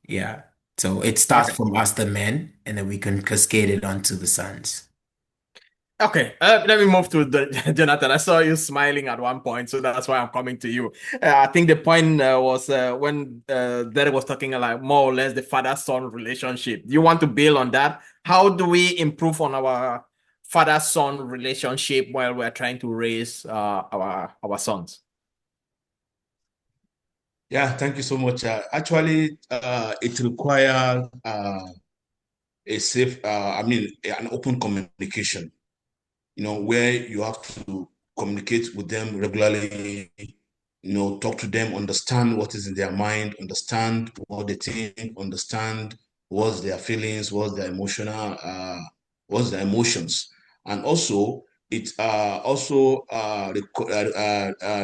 Yeah. So it starts Okay. from us, the men, and then we can cascade it onto the sons. Okay, let me move to Jonathan. I saw you smiling at one point, so that's why I'm coming to you. I think the point was when Derek was talking like more or less the father-son relationship. Do you want to build on that? How do we improve on our father-son relationship while we're trying to raise our sons? Yeah, thank you so much. Actually, it requires a safe, an open communication, where you have to communicate with them regularly, talk to them, understand what is in their mind, understand what they think, understand what's their feelings, what's their emotions. And also, it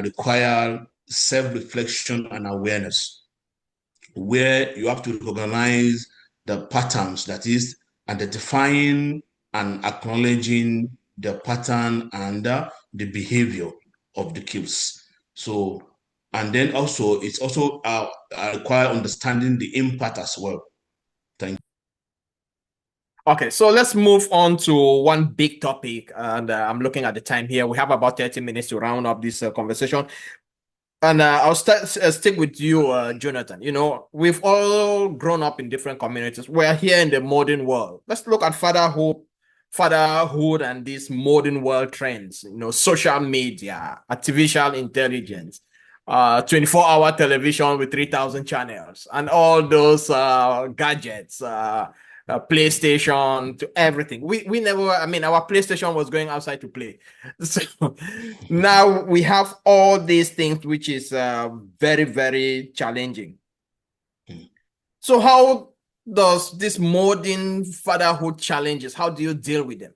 require self-reflection and awareness, where you have to recognize the patterns, that is, identifying and acknowledging the pattern and the behavior of the kids. So, and then also, it's also require understanding the impact as well. Thank you. Okay, so let's move on to one big topic, and I'm looking at the time here. We have about 30 minutes to round up this conversation. And I'll stick with you, Jonathan. We've all grown up in different communities. We're here in the modern world. Let's look at fatherhood and these modern world trends, social media, artificial intelligence, 24-hour television with 3,000 channels, and all those gadgets, PlayStation, to everything. We never, our PlayStation was going outside to play. So now we have all these things, which is very, very challenging. So how does this modern fatherhood challenges, how do you deal with them?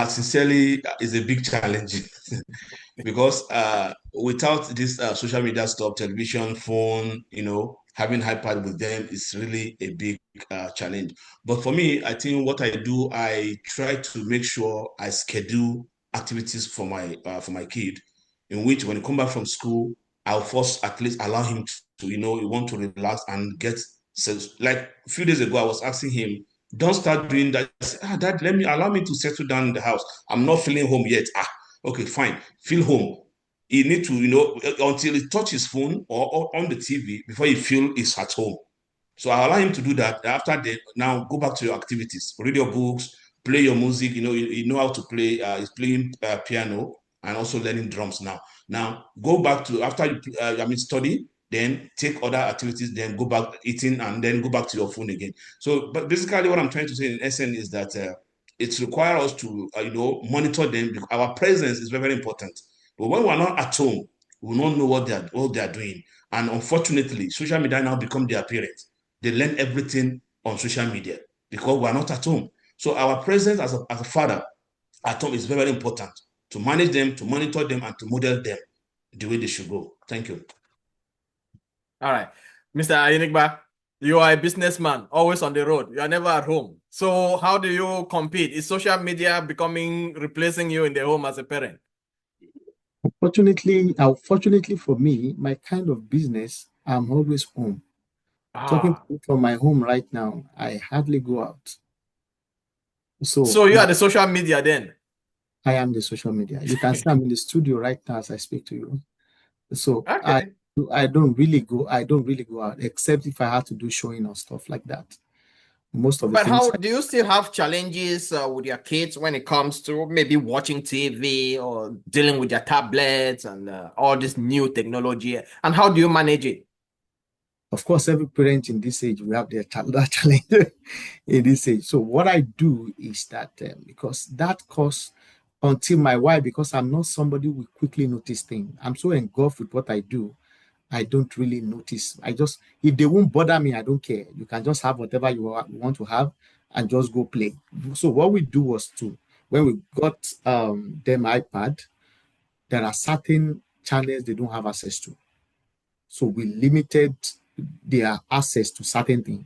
Sincerely, is a big challenge because without this social media stuff, television, phone, having iPad with them is really a big challenge. But for me, I think what I do, I try to make sure I schedule activities for my kid, in which when he come back from school, I'll first at least allow him to, he want to relax and get. So, like a few days ago, I was asking him, don't start doing that. Dad, allow me to settle down in the house. I'm not feeling home yet. Okay, fine. Feel home. You need to, until he touch his phone or on the TV before you feel he's at home. So I allow him to do that. After that, now go back to your activities. Read your books, play your music. You know how to play. He's playing piano and also learning drums now. Now go back to after you study. Then take other activities. Then go back eating and then go back to your phone again. So, but basically, what I'm trying to say in essence is that it requires us to monitor them. Because our presence is very, very important. But when we're not at home, we will not know what they are doing. And unfortunately, social media now become their parents. They learn everything on social media because we're not at home. So our presence as a father at home is very, very important to manage them, to monitor them, and to model them the way they should go. Thank you. All right. Mr. Ayenigba, you are a businessman, always on the road. You are never at home. So how do you compete? Is social media replacing you in the home as a parent? Unfortunately for me, my kind of business, I'm always home. Talking from my home right now, I hardly go out. So you are the social media then? I am the social media. You can see I'm in the studio right now as I speak to you. So okay. I don't really go out except if I have to do showing or stuff like that. Most of the But things. How do you still have challenges with your kids when it comes to maybe watching TV or dealing with your tablets and all this new technology? And how do you manage it? Of course, every parent in this age will have their challenge in this age. So what I do is that because that cause until my wife, because I'm not somebody who will quickly notice things. I'm so engulfed with what I do. I don't really notice. If they won't bother me, I don't care. You can just have whatever you want to have and just go play. So what we do was when we got them iPad, there are certain channels they don't have access to. So we limited their access to certain things.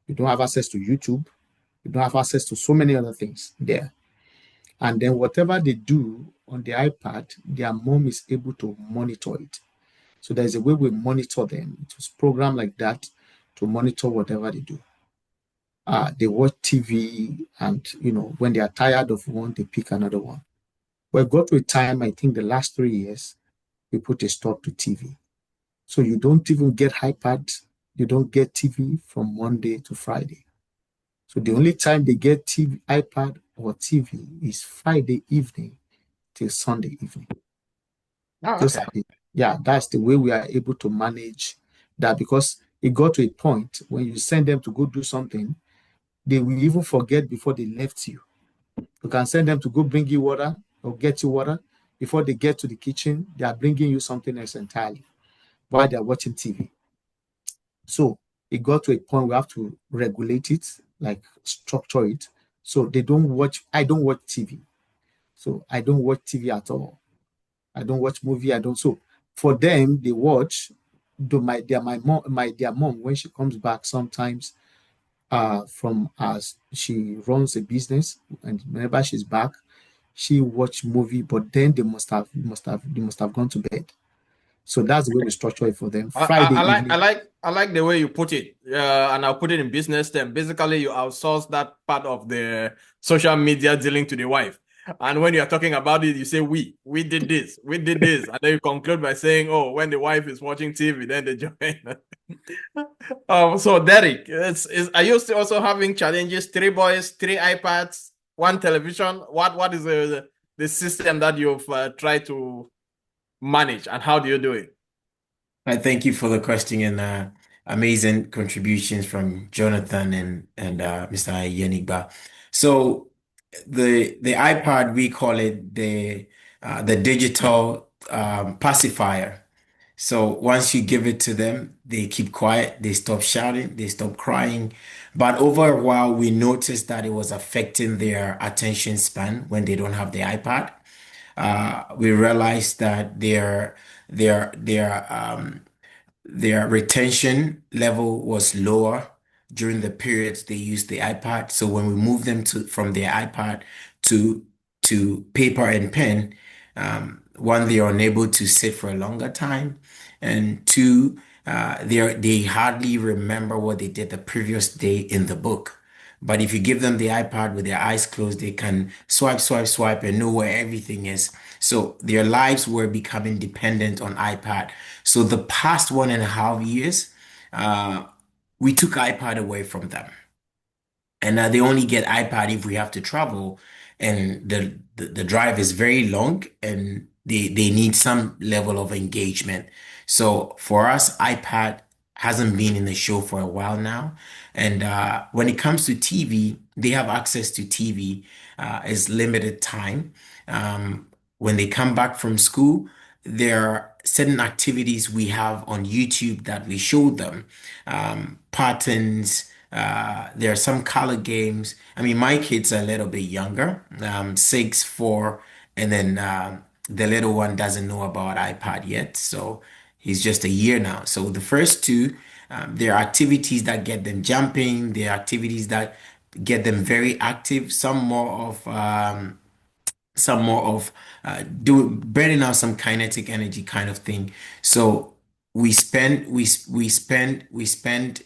You don't have access to YouTube. You don't have access to so many other things there. And then whatever they do on the iPad, their mom is able to monitor it. So there's a way we monitor them. It was programmed like that to monitor whatever they do. They watch TV and, when they are tired of one, they pick another one. But got to a time, I think the last 3 years, we put a stop to TV. So you don't even get iPad, you don't get TV from Monday to Friday. So the only time they get TV, iPad or TV is Friday evening till Sunday evening. Oh, okay. That's the way we are able to manage that, because it got to a point when you send them to go do something, they will even forget before they left you. You can send them to go bring you water or get you water. Before they get to the kitchen, they are bringing you something else entirely while they're watching TV. So it got to a point we have to regulate it, like structure it. So they don't watch, I don't watch TV. So I don't watch TV at all. I don't watch movie. I don't. So for them, they watch. Their mom when she comes back sometimes from us, she runs a business, and whenever she's back, she watch movie. But then they must have gone to bed. So that's the way we structure it for them. Friday evening. I like the way you put it, and I'll put it in business term. Basically, you outsource that part of the social media dealing to the wife. And when you're talking about it, you say we did this, and then you conclude by saying, oh, when the wife is watching TV, then they join. So Derek, are you still also having challenges? 3 boys, 3 iPads, 1 television. What is the system that you've tried to manage, and how do you do it? I thank you for the question and amazing contributions from Jonathan and Mr. Yenigba. So the iPad, we call it the digital pacifier. So once you give it to them, they keep quiet, they stop shouting, they stop crying. But over a while, we noticed that it was affecting their attention span when they don't have the iPad. We realized that their retention level was lower during the periods they used the iPad. So when we moved them from their iPad to paper and pen, one, they are unable to sit for a longer time, and two, they hardly remember what they did the previous day in the book. But if you give them the iPad with their eyes closed, they can swipe, swipe, swipe and know where everything is. So their lives were becoming dependent on iPad. So the past 1.5 years, uh, we took iPad away from them. And they only get iPad if we have to travel, and the drive is very long, and they need some level of engagement. So for us, iPad hasn't been in the show for a while now. And when it comes to TV, they have access to TV. Is limited time. When they come back from school, there are certain activities we have on YouTube that we show them. Patterns. There are some color games. I mean, my kids are a little bit younger, 6, 4, and then the little one doesn't know about iPad yet. So he's just a year now. So the first two, there are activities that get them jumping. There are activities that get them very active. Some more of burning out some kinetic energy kind of thing. So we spend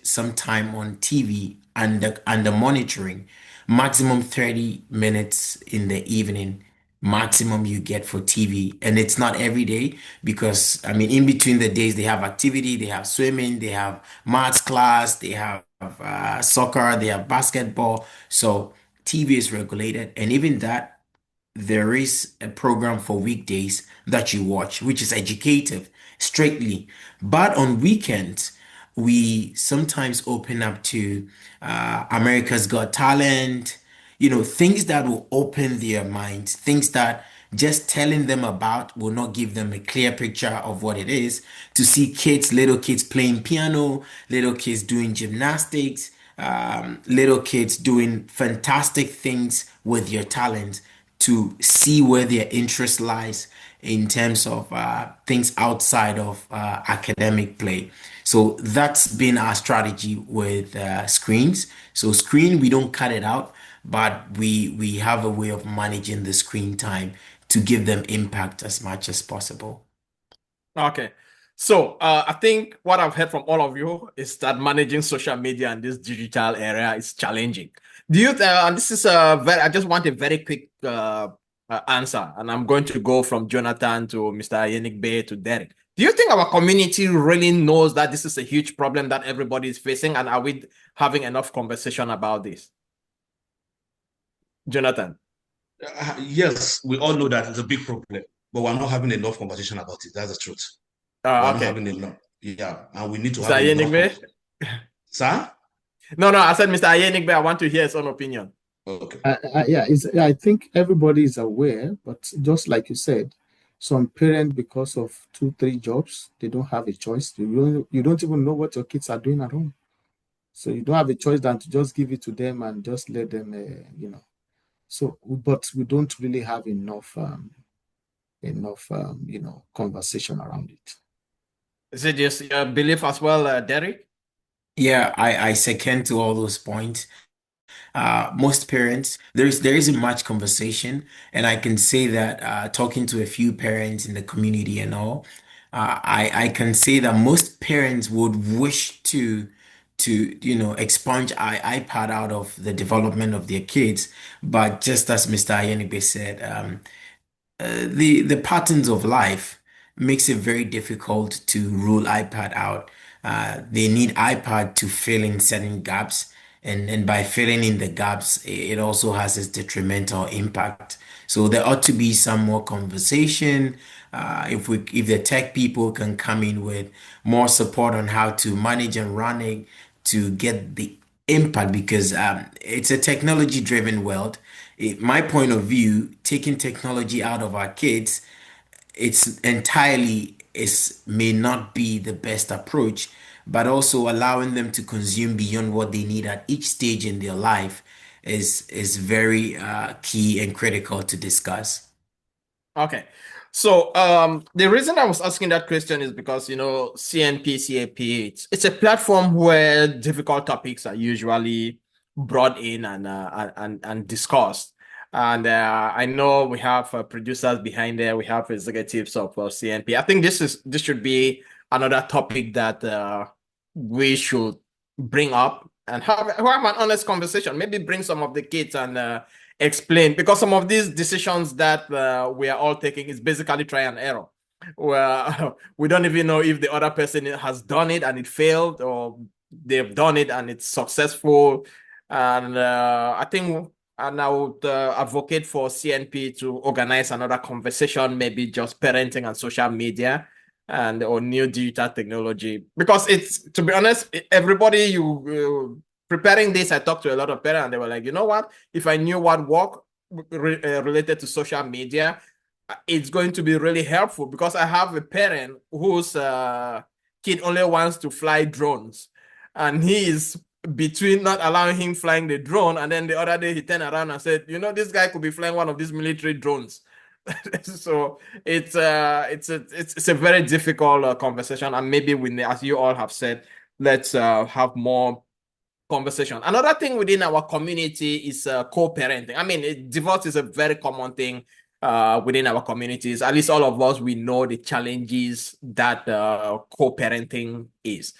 some time on TV and the monitoring, maximum 30 minutes in the evening, maximum you get for TV. And it's not every day, because I mean, in between the days they have activity, they have swimming, they have maths class, they have soccer, they have basketball. So TV is regulated, and even that, there is a program for weekdays that you watch, which is educative strictly. But on weekends, we sometimes open up to America's Got Talent, things that will open their minds, things that just telling them about will not give them a clear picture of what it is. To see little kids playing piano, little kids doing gymnastics, little kids doing fantastic things with your talent, to see where their interest lies in terms of things outside of academic play. So that's been our strategy with screens. So screen, we don't cut it out, but we have a way of managing the screen time to give them impact as much as possible. Okay. So I think what I've heard from all of you is that managing social media in this digital era is challenging. Do you, and this is I just want a very quick answer, and I'm going to go from Jonathan to Mr. Yenigbe to Derek. Do you think our community really knows that this is a huge problem that everybody is facing, and are we having enough conversation about this? Jonathan. Yes, we all know that it's a big problem, but we're not having enough conversation about it. That's the truth. We're not Okay. having enough. Yeah, and we need to Mr. have enough. Yenigbe? Sir? No, I said Mr. Ayenigbe, I want to hear his own opinion. Okay. I think everybody is aware, but just like you said, some parents, because of 2, 3 jobs, they don't have a choice. You don't even know what your kids are doing at home. So you don't have a choice than to just give it to them and just let them, So, but we don't really have enough conversation around it. Is it just your belief as well, Derek? Yeah, I second to all those points. Most parents, there isn't much conversation, and I can say that talking to a few parents in the community and all, I can say that most parents would wish to expunge iPad out of the development of their kids, but just as Mr. Ayenibe said, the patterns of life makes it very difficult to rule iPad out. They need iPad to fill in certain gaps, and by filling in the gaps, it also has its detrimental impact. So there ought to be some more conversation. If the tech people can come in with more support on how to manage and run it to get the impact, because it's a technology-driven world. My point of view, taking technology out of our kids, it's entirely is may not be the best approach, but also allowing them to consume beyond what they need at each stage in their life is very key and critical to discuss. Okay. So the reason I was asking that question is because CNP, CAP, it's a platform where difficult topics are usually brought in and discussed. And I know we have producers behind there, we have executives of CNP. I think this should be another topic that we should bring up and have an honest conversation. Maybe bring some of the kids and explain, because some of these decisions that we are all taking is basically try and error. Well, we don't even know if the other person has done it and it failed, or they've done it and it's successful. And I think, and I would advocate for CNP to organize another conversation, maybe just parenting and social media and or new digital technology, because it's, to be honest, everybody you preparing this, I talked to a lot of parents and they were like, you know what? If I knew what work related to social media, it's going to be really helpful, because I have a parent whose kid only wants to fly drones, and he is between not allowing him flying the drone, and then the other day he turned around and said, this guy could be flying one of these military drones. So it's a very difficult conversation, and maybe as you all have said, let's have more conversation. Another thing within our community is co-parenting. I mean, divorce is a very common thing within our communities. At least all of us, we know the challenges that co-parenting is.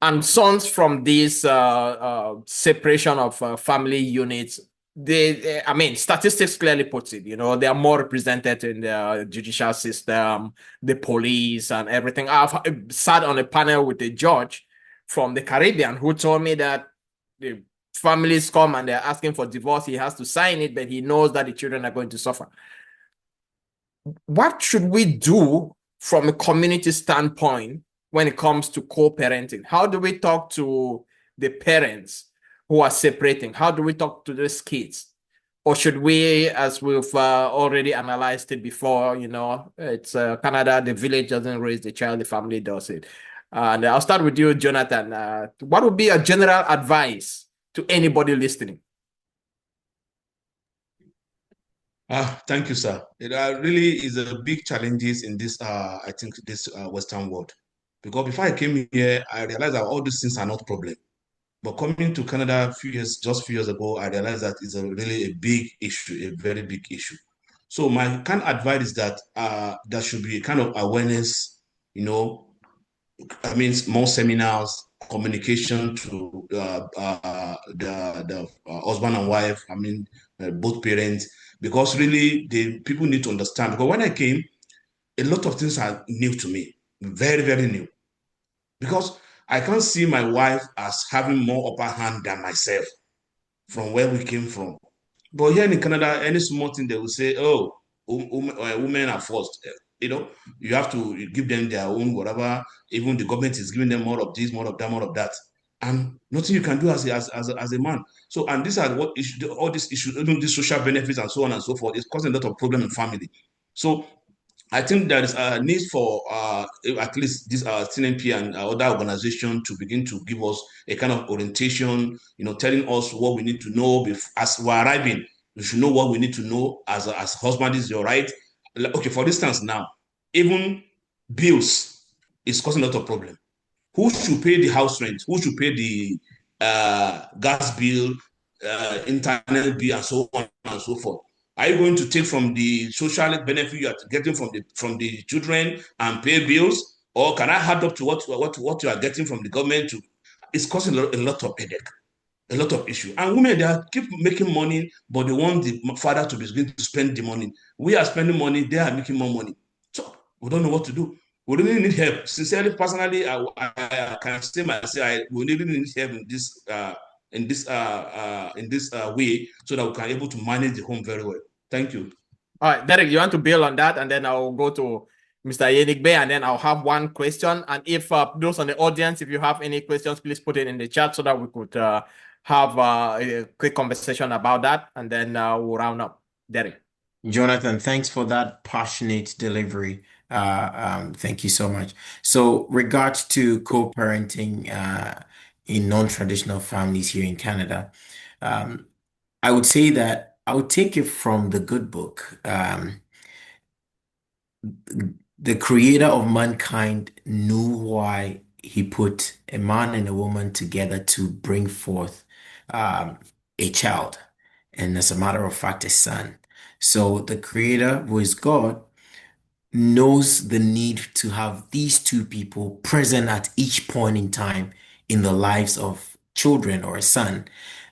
And sons from this separation of family units, I mean, statistics clearly puts it, they are more represented in the judicial system, the police and everything. I've sat on a panel with a judge from the Caribbean who told me that the families come and they're asking for divorce. He has to sign it, but he knows that the children are going to suffer. What should we do from a community standpoint when it comes to co-parenting? How do we talk to the parents who are separating? How do we talk to these kids? Or should we, as we've already analyzed it before, it's Canada, the village doesn't raise the child, the family does it. And I'll start with you, Jonathan. What would be a general advice to anybody listening? Thank you, sir. It really is a big challenges in this, I think, this Western world. Because before I came here, I realized that all these things are not problem. But coming to Canada just a few years ago, I realized that it's really a big issue, a very big issue. So my kind of advice is that there should be a kind of awareness, I mean, more seminars, communication to the husband and wife, I mean, both parents, because really the people need to understand. Because when I came, a lot of things are new to me, very, very new. Because I can't see my wife as having more upper hand than myself from where we came from. But here in Canada, any small thing they will say, oh, women are first. You have to give them their own whatever. Even the government is giving them more of this, more of that, more of that. and nothing you can do as a man. So, and these are what issue, all these issues, even these social benefits and so on and so forth, is causing a lot of problem in family. So I think there is a need for at least this CNP and other organization to begin to give us a kind of orientation, telling us what we need to know as we're arriving. We should know what we need to know as husband is your right. Okay, for instance, now, even bills is causing a lot of problem. Who should pay the house rent? Who should pay the gas bill, internet bill, and so on and so forth? Are you going to take from the social benefit you are getting from the children and pay bills, or can I add up to what you are getting from the government? It's causing a lot of headache, a lot of issue. And women, they keep making money, but they want the father to be going to spend the money. We are spending money; they are making more money. So we don't know what to do. We really need help. Sincerely, personally, I can say myself, we really need help in this way, so that we can able to manage the home very well. Thank you. All right, Derek, you want to build on that, and then I'll go to Mr. Yenigbe, and then I'll have one question. And if those on the audience, if you have any questions, please put it in the chat so that we could have a quick conversation about that, and then we'll round up. Derek. Jonathan, thanks for that passionate delivery. Thank you so much. So, regards to co-parenting in non-traditional families here in Canada, um, I would say that I would take it from the good book. The creator of mankind knew why he put a man and a woman together to bring forth um, a child, and as a matter of fact, a son. So the creator, who is God, knows the need to have these two people present at each point in time in the lives of children or a son,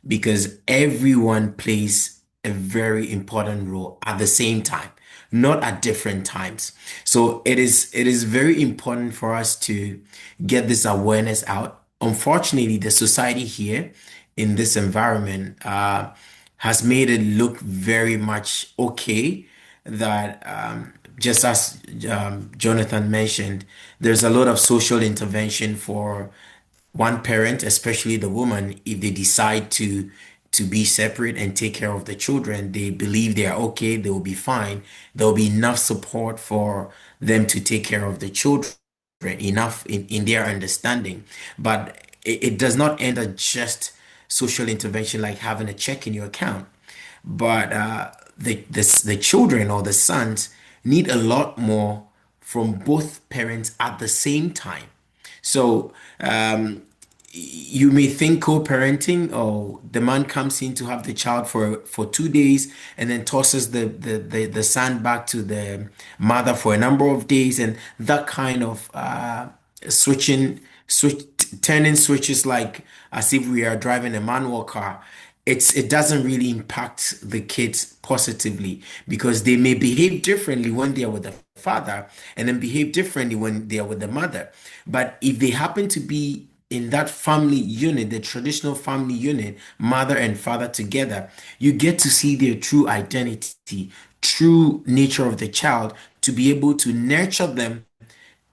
because everyone plays a very important role at the same time, not at different times. So it is very important for us to get this awareness out. Unfortunately, the society here in this environment has made it look very much okay that just as Jonathan mentioned, there's a lot of social intervention for one parent, especially the woman, if they decide to be separate and take care of the children, they believe they are okay, they will be fine. There will be enough support for them to take care of the children, enough in their understanding. But it does not end at just social intervention like having a check in your account. But the children or the sons need a lot more from both parents at the same time. So you may think co-parenting, or the man comes in to have the child for 2 days and then tosses the son back to the mother for a number of days, and that kind of turning switches like as if we are driving a manual car. It doesn't really impact the kids positively, because they may behave differently when they are with the father and then behave differently when they are with the mother. But if they happen to be in that family unit, the traditional family unit, mother and father together, you get to see their true identity, true nature of the child, to be able to nurture them,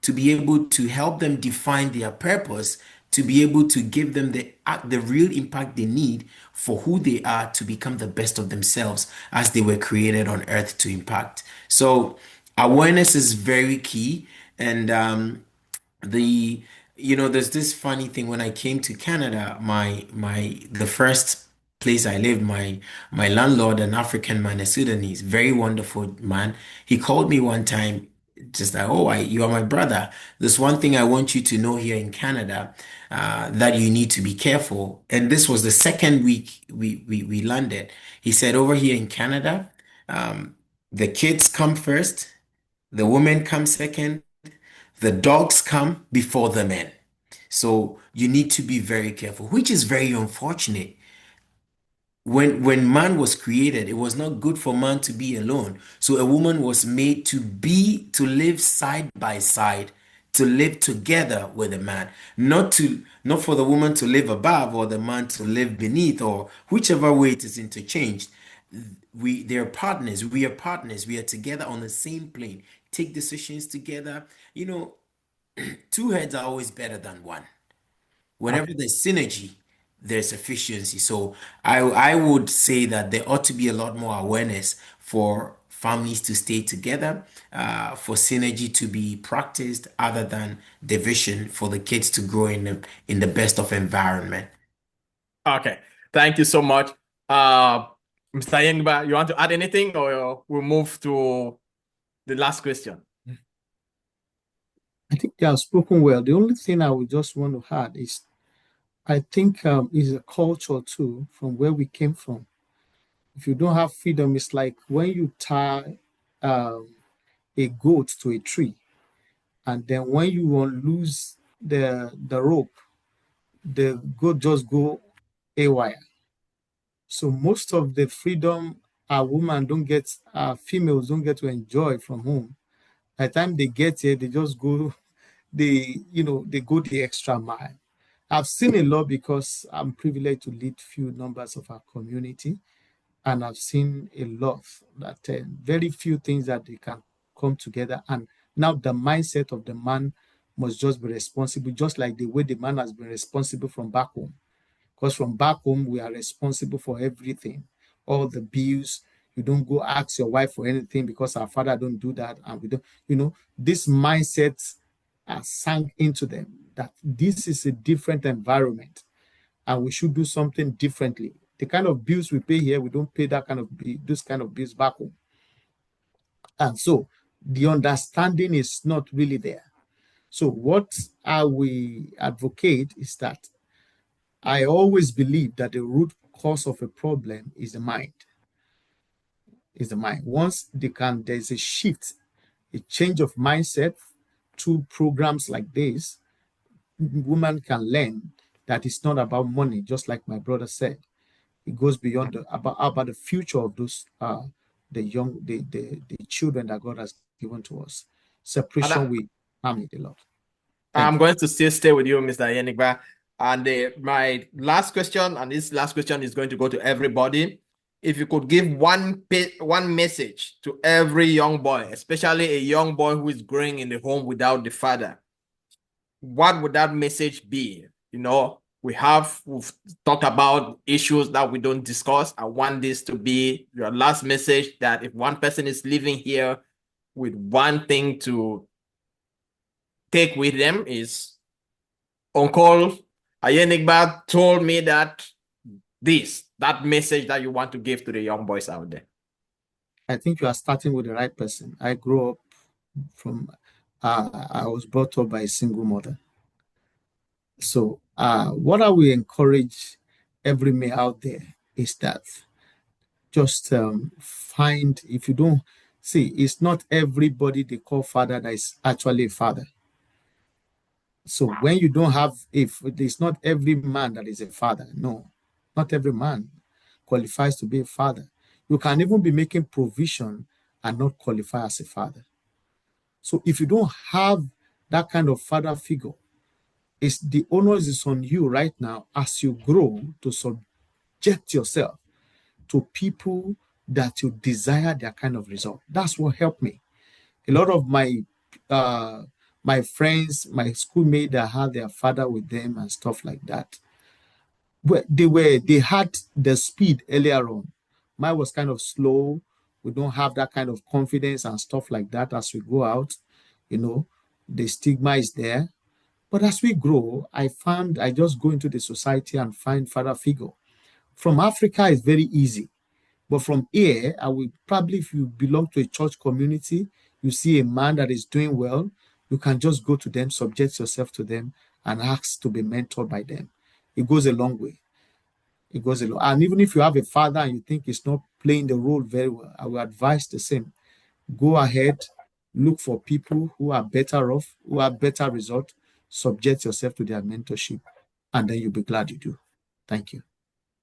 to be able to help them define their purpose, to be able to give them the real impact they need for who they are to become the best of themselves as they were created on earth to impact. So awareness is very key. And the there's this funny thing. When I came to Canada, the first place I lived, my landlord, an African man, a Sudanese, very wonderful man, he called me one time, just like, oh, you are my brother. There's one thing I want you to know here in Canada, that you need to be careful. And this was the second week we landed. He said, over here in Canada, the kids come first, the women come second, the dogs come before the men. So you need to be very careful, which is very unfortunate. When man was created, it was not good for man to be alone. So a woman was made to live side by side, to live together with a man, not for the woman to live above or the man to live beneath, or whichever way it is interchanged. They're partners. We are partners. We are together on the same plane. Take decisions together. Two heads are always better than one. whenever there's synergy, there's efficiency. So I would say that there ought to be a lot more awareness for families to stay together, for synergy to be practiced other than division, for the kids to grow in the best of environment. Okay, thank you so much. Mr. Yengba, you want to add anything, or we'll move to the last question? I think they have spoken well. The only thing I would just want to add is I think is a culture too from where we came from. If you don't have freedom, it's like when you tie a goat to a tree, and then when you want to lose the rope, the goat just go haywire. So most of the freedom our women don't get, our females don't get to enjoy from home. By the time they get here, they just go, they go the extra mile. I've seen a lot because I'm privileged to lead few numbers of our community, and I've seen a lot that very few things that they can come together. And now the mindset of the man must just be responsible, just like the way the man has been responsible from back home. Because from back home, we are responsible for everything, all the bills. You don't go ask your wife for anything because our father don't do that. And we don't, this mindset has sunk into them that this is a different environment and we should do something differently. The kind of bills we pay here, we don't pay that kind of this kind of bills back home. And so the understanding is not really there. So what I will advocate is that I always believe that the root cause of a problem is the mind. Is the mind. Once there's a shift, a change of mindset through programs like this, women can learn that it's not about money, just like my brother said. It goes beyond about the future of those the children that God has given to us. Separation will harm it a lot. I'm going to still stay with you, Mr. Yenigba. And my last question, and this last question is going to go to everybody. If you could give one message to every young boy, especially a young boy who is growing in the home without the father, what would that message be? We've talked about issues that we don't discuss. I want this to be your last message, that if one person is living here with one thing to take with them is, Uncle Ayenigba told me that message that you want to give to the young boys out there. I think you are starting with the right person. I grew up I was brought up by a single mother. So what I will encourage every male out there is that just find, if you don't see, it's not everybody they call father that is actually a father. So when you don't have, if it's not every man that is a father, no, not every man qualifies to be a father. You can even be making provision and not qualify as a father. So if you don't have that kind of father figure, it's the onus is on you right now as you grow to subject yourself to people that you desire their kind of result. That's what helped me. A lot of my friends, my schoolmates that had their father with them and stuff like that, they had the speed earlier on. Mine was kind of slow. We don't have that kind of confidence and stuff like that as we go out. The stigma is there. But as we grow, I just go into the society and find father figure. From Africa, it's very easy. But from here, I will probably, if you belong to a church community, you see a man that is doing well, you can just go to them, subject yourself to them, and ask to be mentored by them. It goes a long way. It goes a long. And even if you have a father and you think he's not playing the role very well, I will advise the same. Go ahead, look for people who are better off, who have better result, subject yourself to their mentorship, and then you'll be glad you do. Thank you.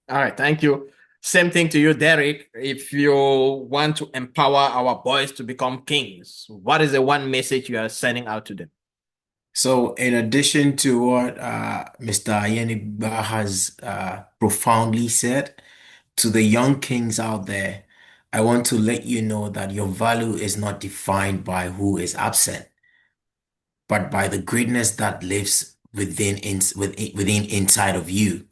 All right, thank you. Same thing to you, Derek. If you want to empower our boys to become kings, what is the one message you are sending out to them? So, in addition to what Mr. Yenigba has profoundly said, to the young kings out there, I want to let you know that your value is not defined by who is absent, but by the greatness that lives within inside of you.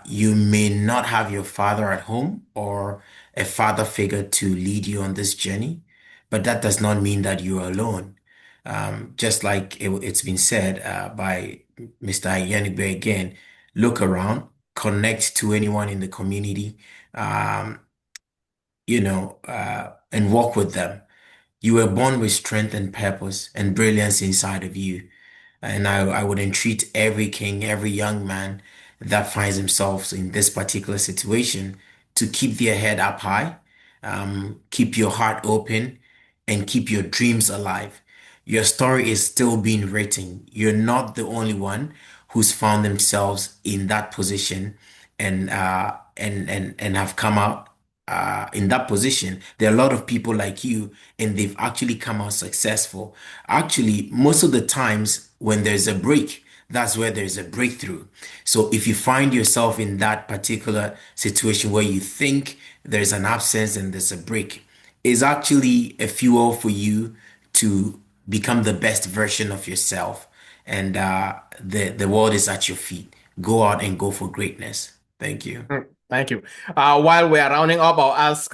You may not have your father at home or a father figure to lead you on this journey, but that does not mean that you're alone. Just like it's been said by Mr. Yanigbe again, look around, connect to anyone in the community, um, and walk with them. You were born with strength and purpose and brilliance inside of you. And I would entreat every king, every young man that finds himself in this particular situation to keep their head up high, keep your heart open, and keep your dreams alive. Your story is still being written. You're not the only one who's found themselves in that position and have come out in that position. There are a lot of people like you, and they've actually come out successful. Actually, most of the times when there's a break, that's where there's a breakthrough. So if you find yourself in that particular situation where you think there's an absence and there's a break, is actually a fuel for you to become the best version of yourself. And the world is at your feet. Go out and go for greatness. Thank you. Thank you. While we are rounding up, I'll ask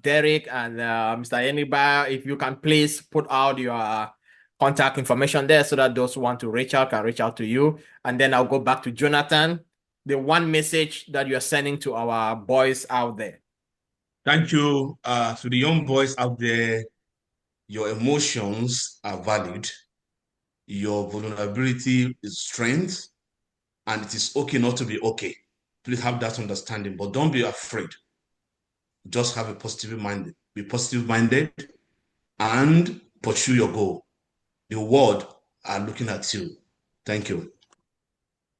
Derek and Mr. Eniba if you can please put out your contact information there so that those who want to reach out can reach out to you. And then I'll go back to Jonathan. The one message that you're sending to our boys out there. Thank you to the young boys out there. Your emotions are valid. Your vulnerability is strength, and it is okay not to be okay. Please have that understanding, but don't be afraid. Just have a positive mind. Be positive minded and pursue your goal. The world are looking at you. Thank you.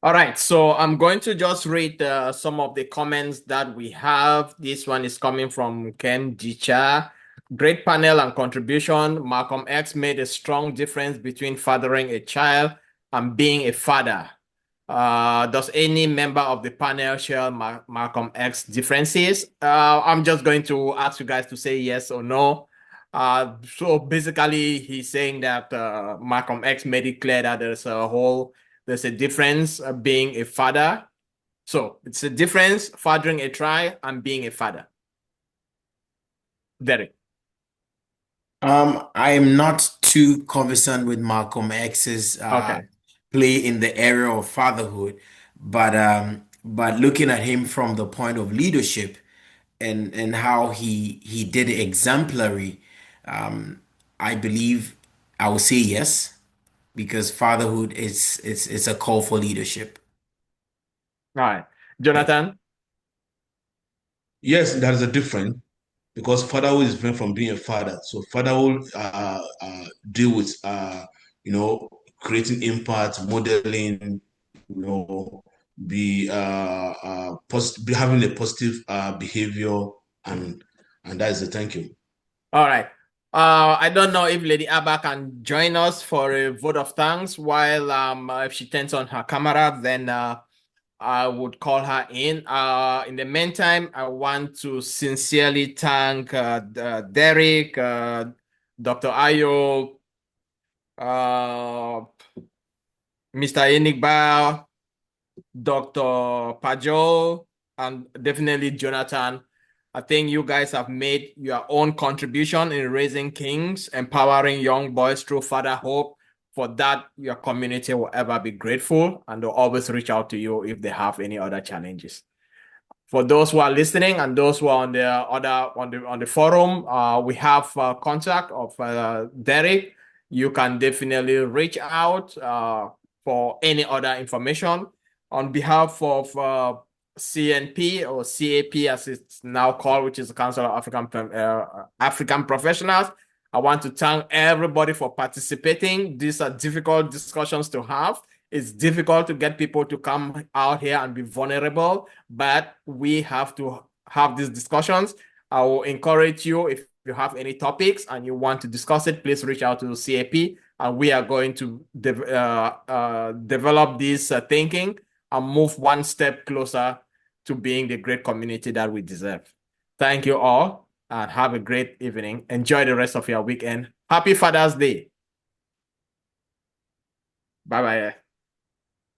All right, so I'm going to just read some of the comments that we have. This one is coming from Ken Jicha. Great panel and contribution. Malcolm X made a strong difference between fathering a child and being a father. Does any member of the panel share Malcolm X differences? I'm just going to ask you guys to say yes or no. So basically, he's saying that Malcolm X made it clear that there's a difference being a father. So it's a difference fathering a child and being a father. Derek. I am not too conversant with Malcolm X's Okay. play in the area of fatherhood, but looking at him from the point of leadership and how he did it exemplary, I believe I will say yes, because fatherhood is a call for leadership. All right. Jonathan? Yes, there is a difference because fatherhood is different from being a father. So fatherhood deal with creating impact, modeling, be be having a positive behavior, and that is it. Thank you. All right. I don't know if Lady Abba can join us for a vote of thanks while if she turns on her camera, then I would call her in. In the meantime, I want to sincerely thank Derek, Dr. Ayo, Mr. Enigba, Dr. Pajol, and definitely Jonathan. I think you guys have made your own contribution in raising kings, empowering young boys through fatherhood. For that, your community will ever be grateful, and they'll always reach out to you if they have any other challenges. For those who are listening and those who are on the forum, we have contact of Derek. You can definitely reach out for any other information. On behalf of CNP or CAP, as it's now called, which is the Council of African Professionals, I want to thank everybody for participating. These are difficult discussions to have. It's difficult to get people to come out here and be vulnerable, but we have to have these discussions. I will encourage you, if you have any topics and you want to discuss it, please reach out to CAP, and we are going to develop this thinking and move one step closer to being the great community that we deserve. Thank you all, and have a great evening. Enjoy the rest of your weekend. Happy Father's Day. Bye-bye.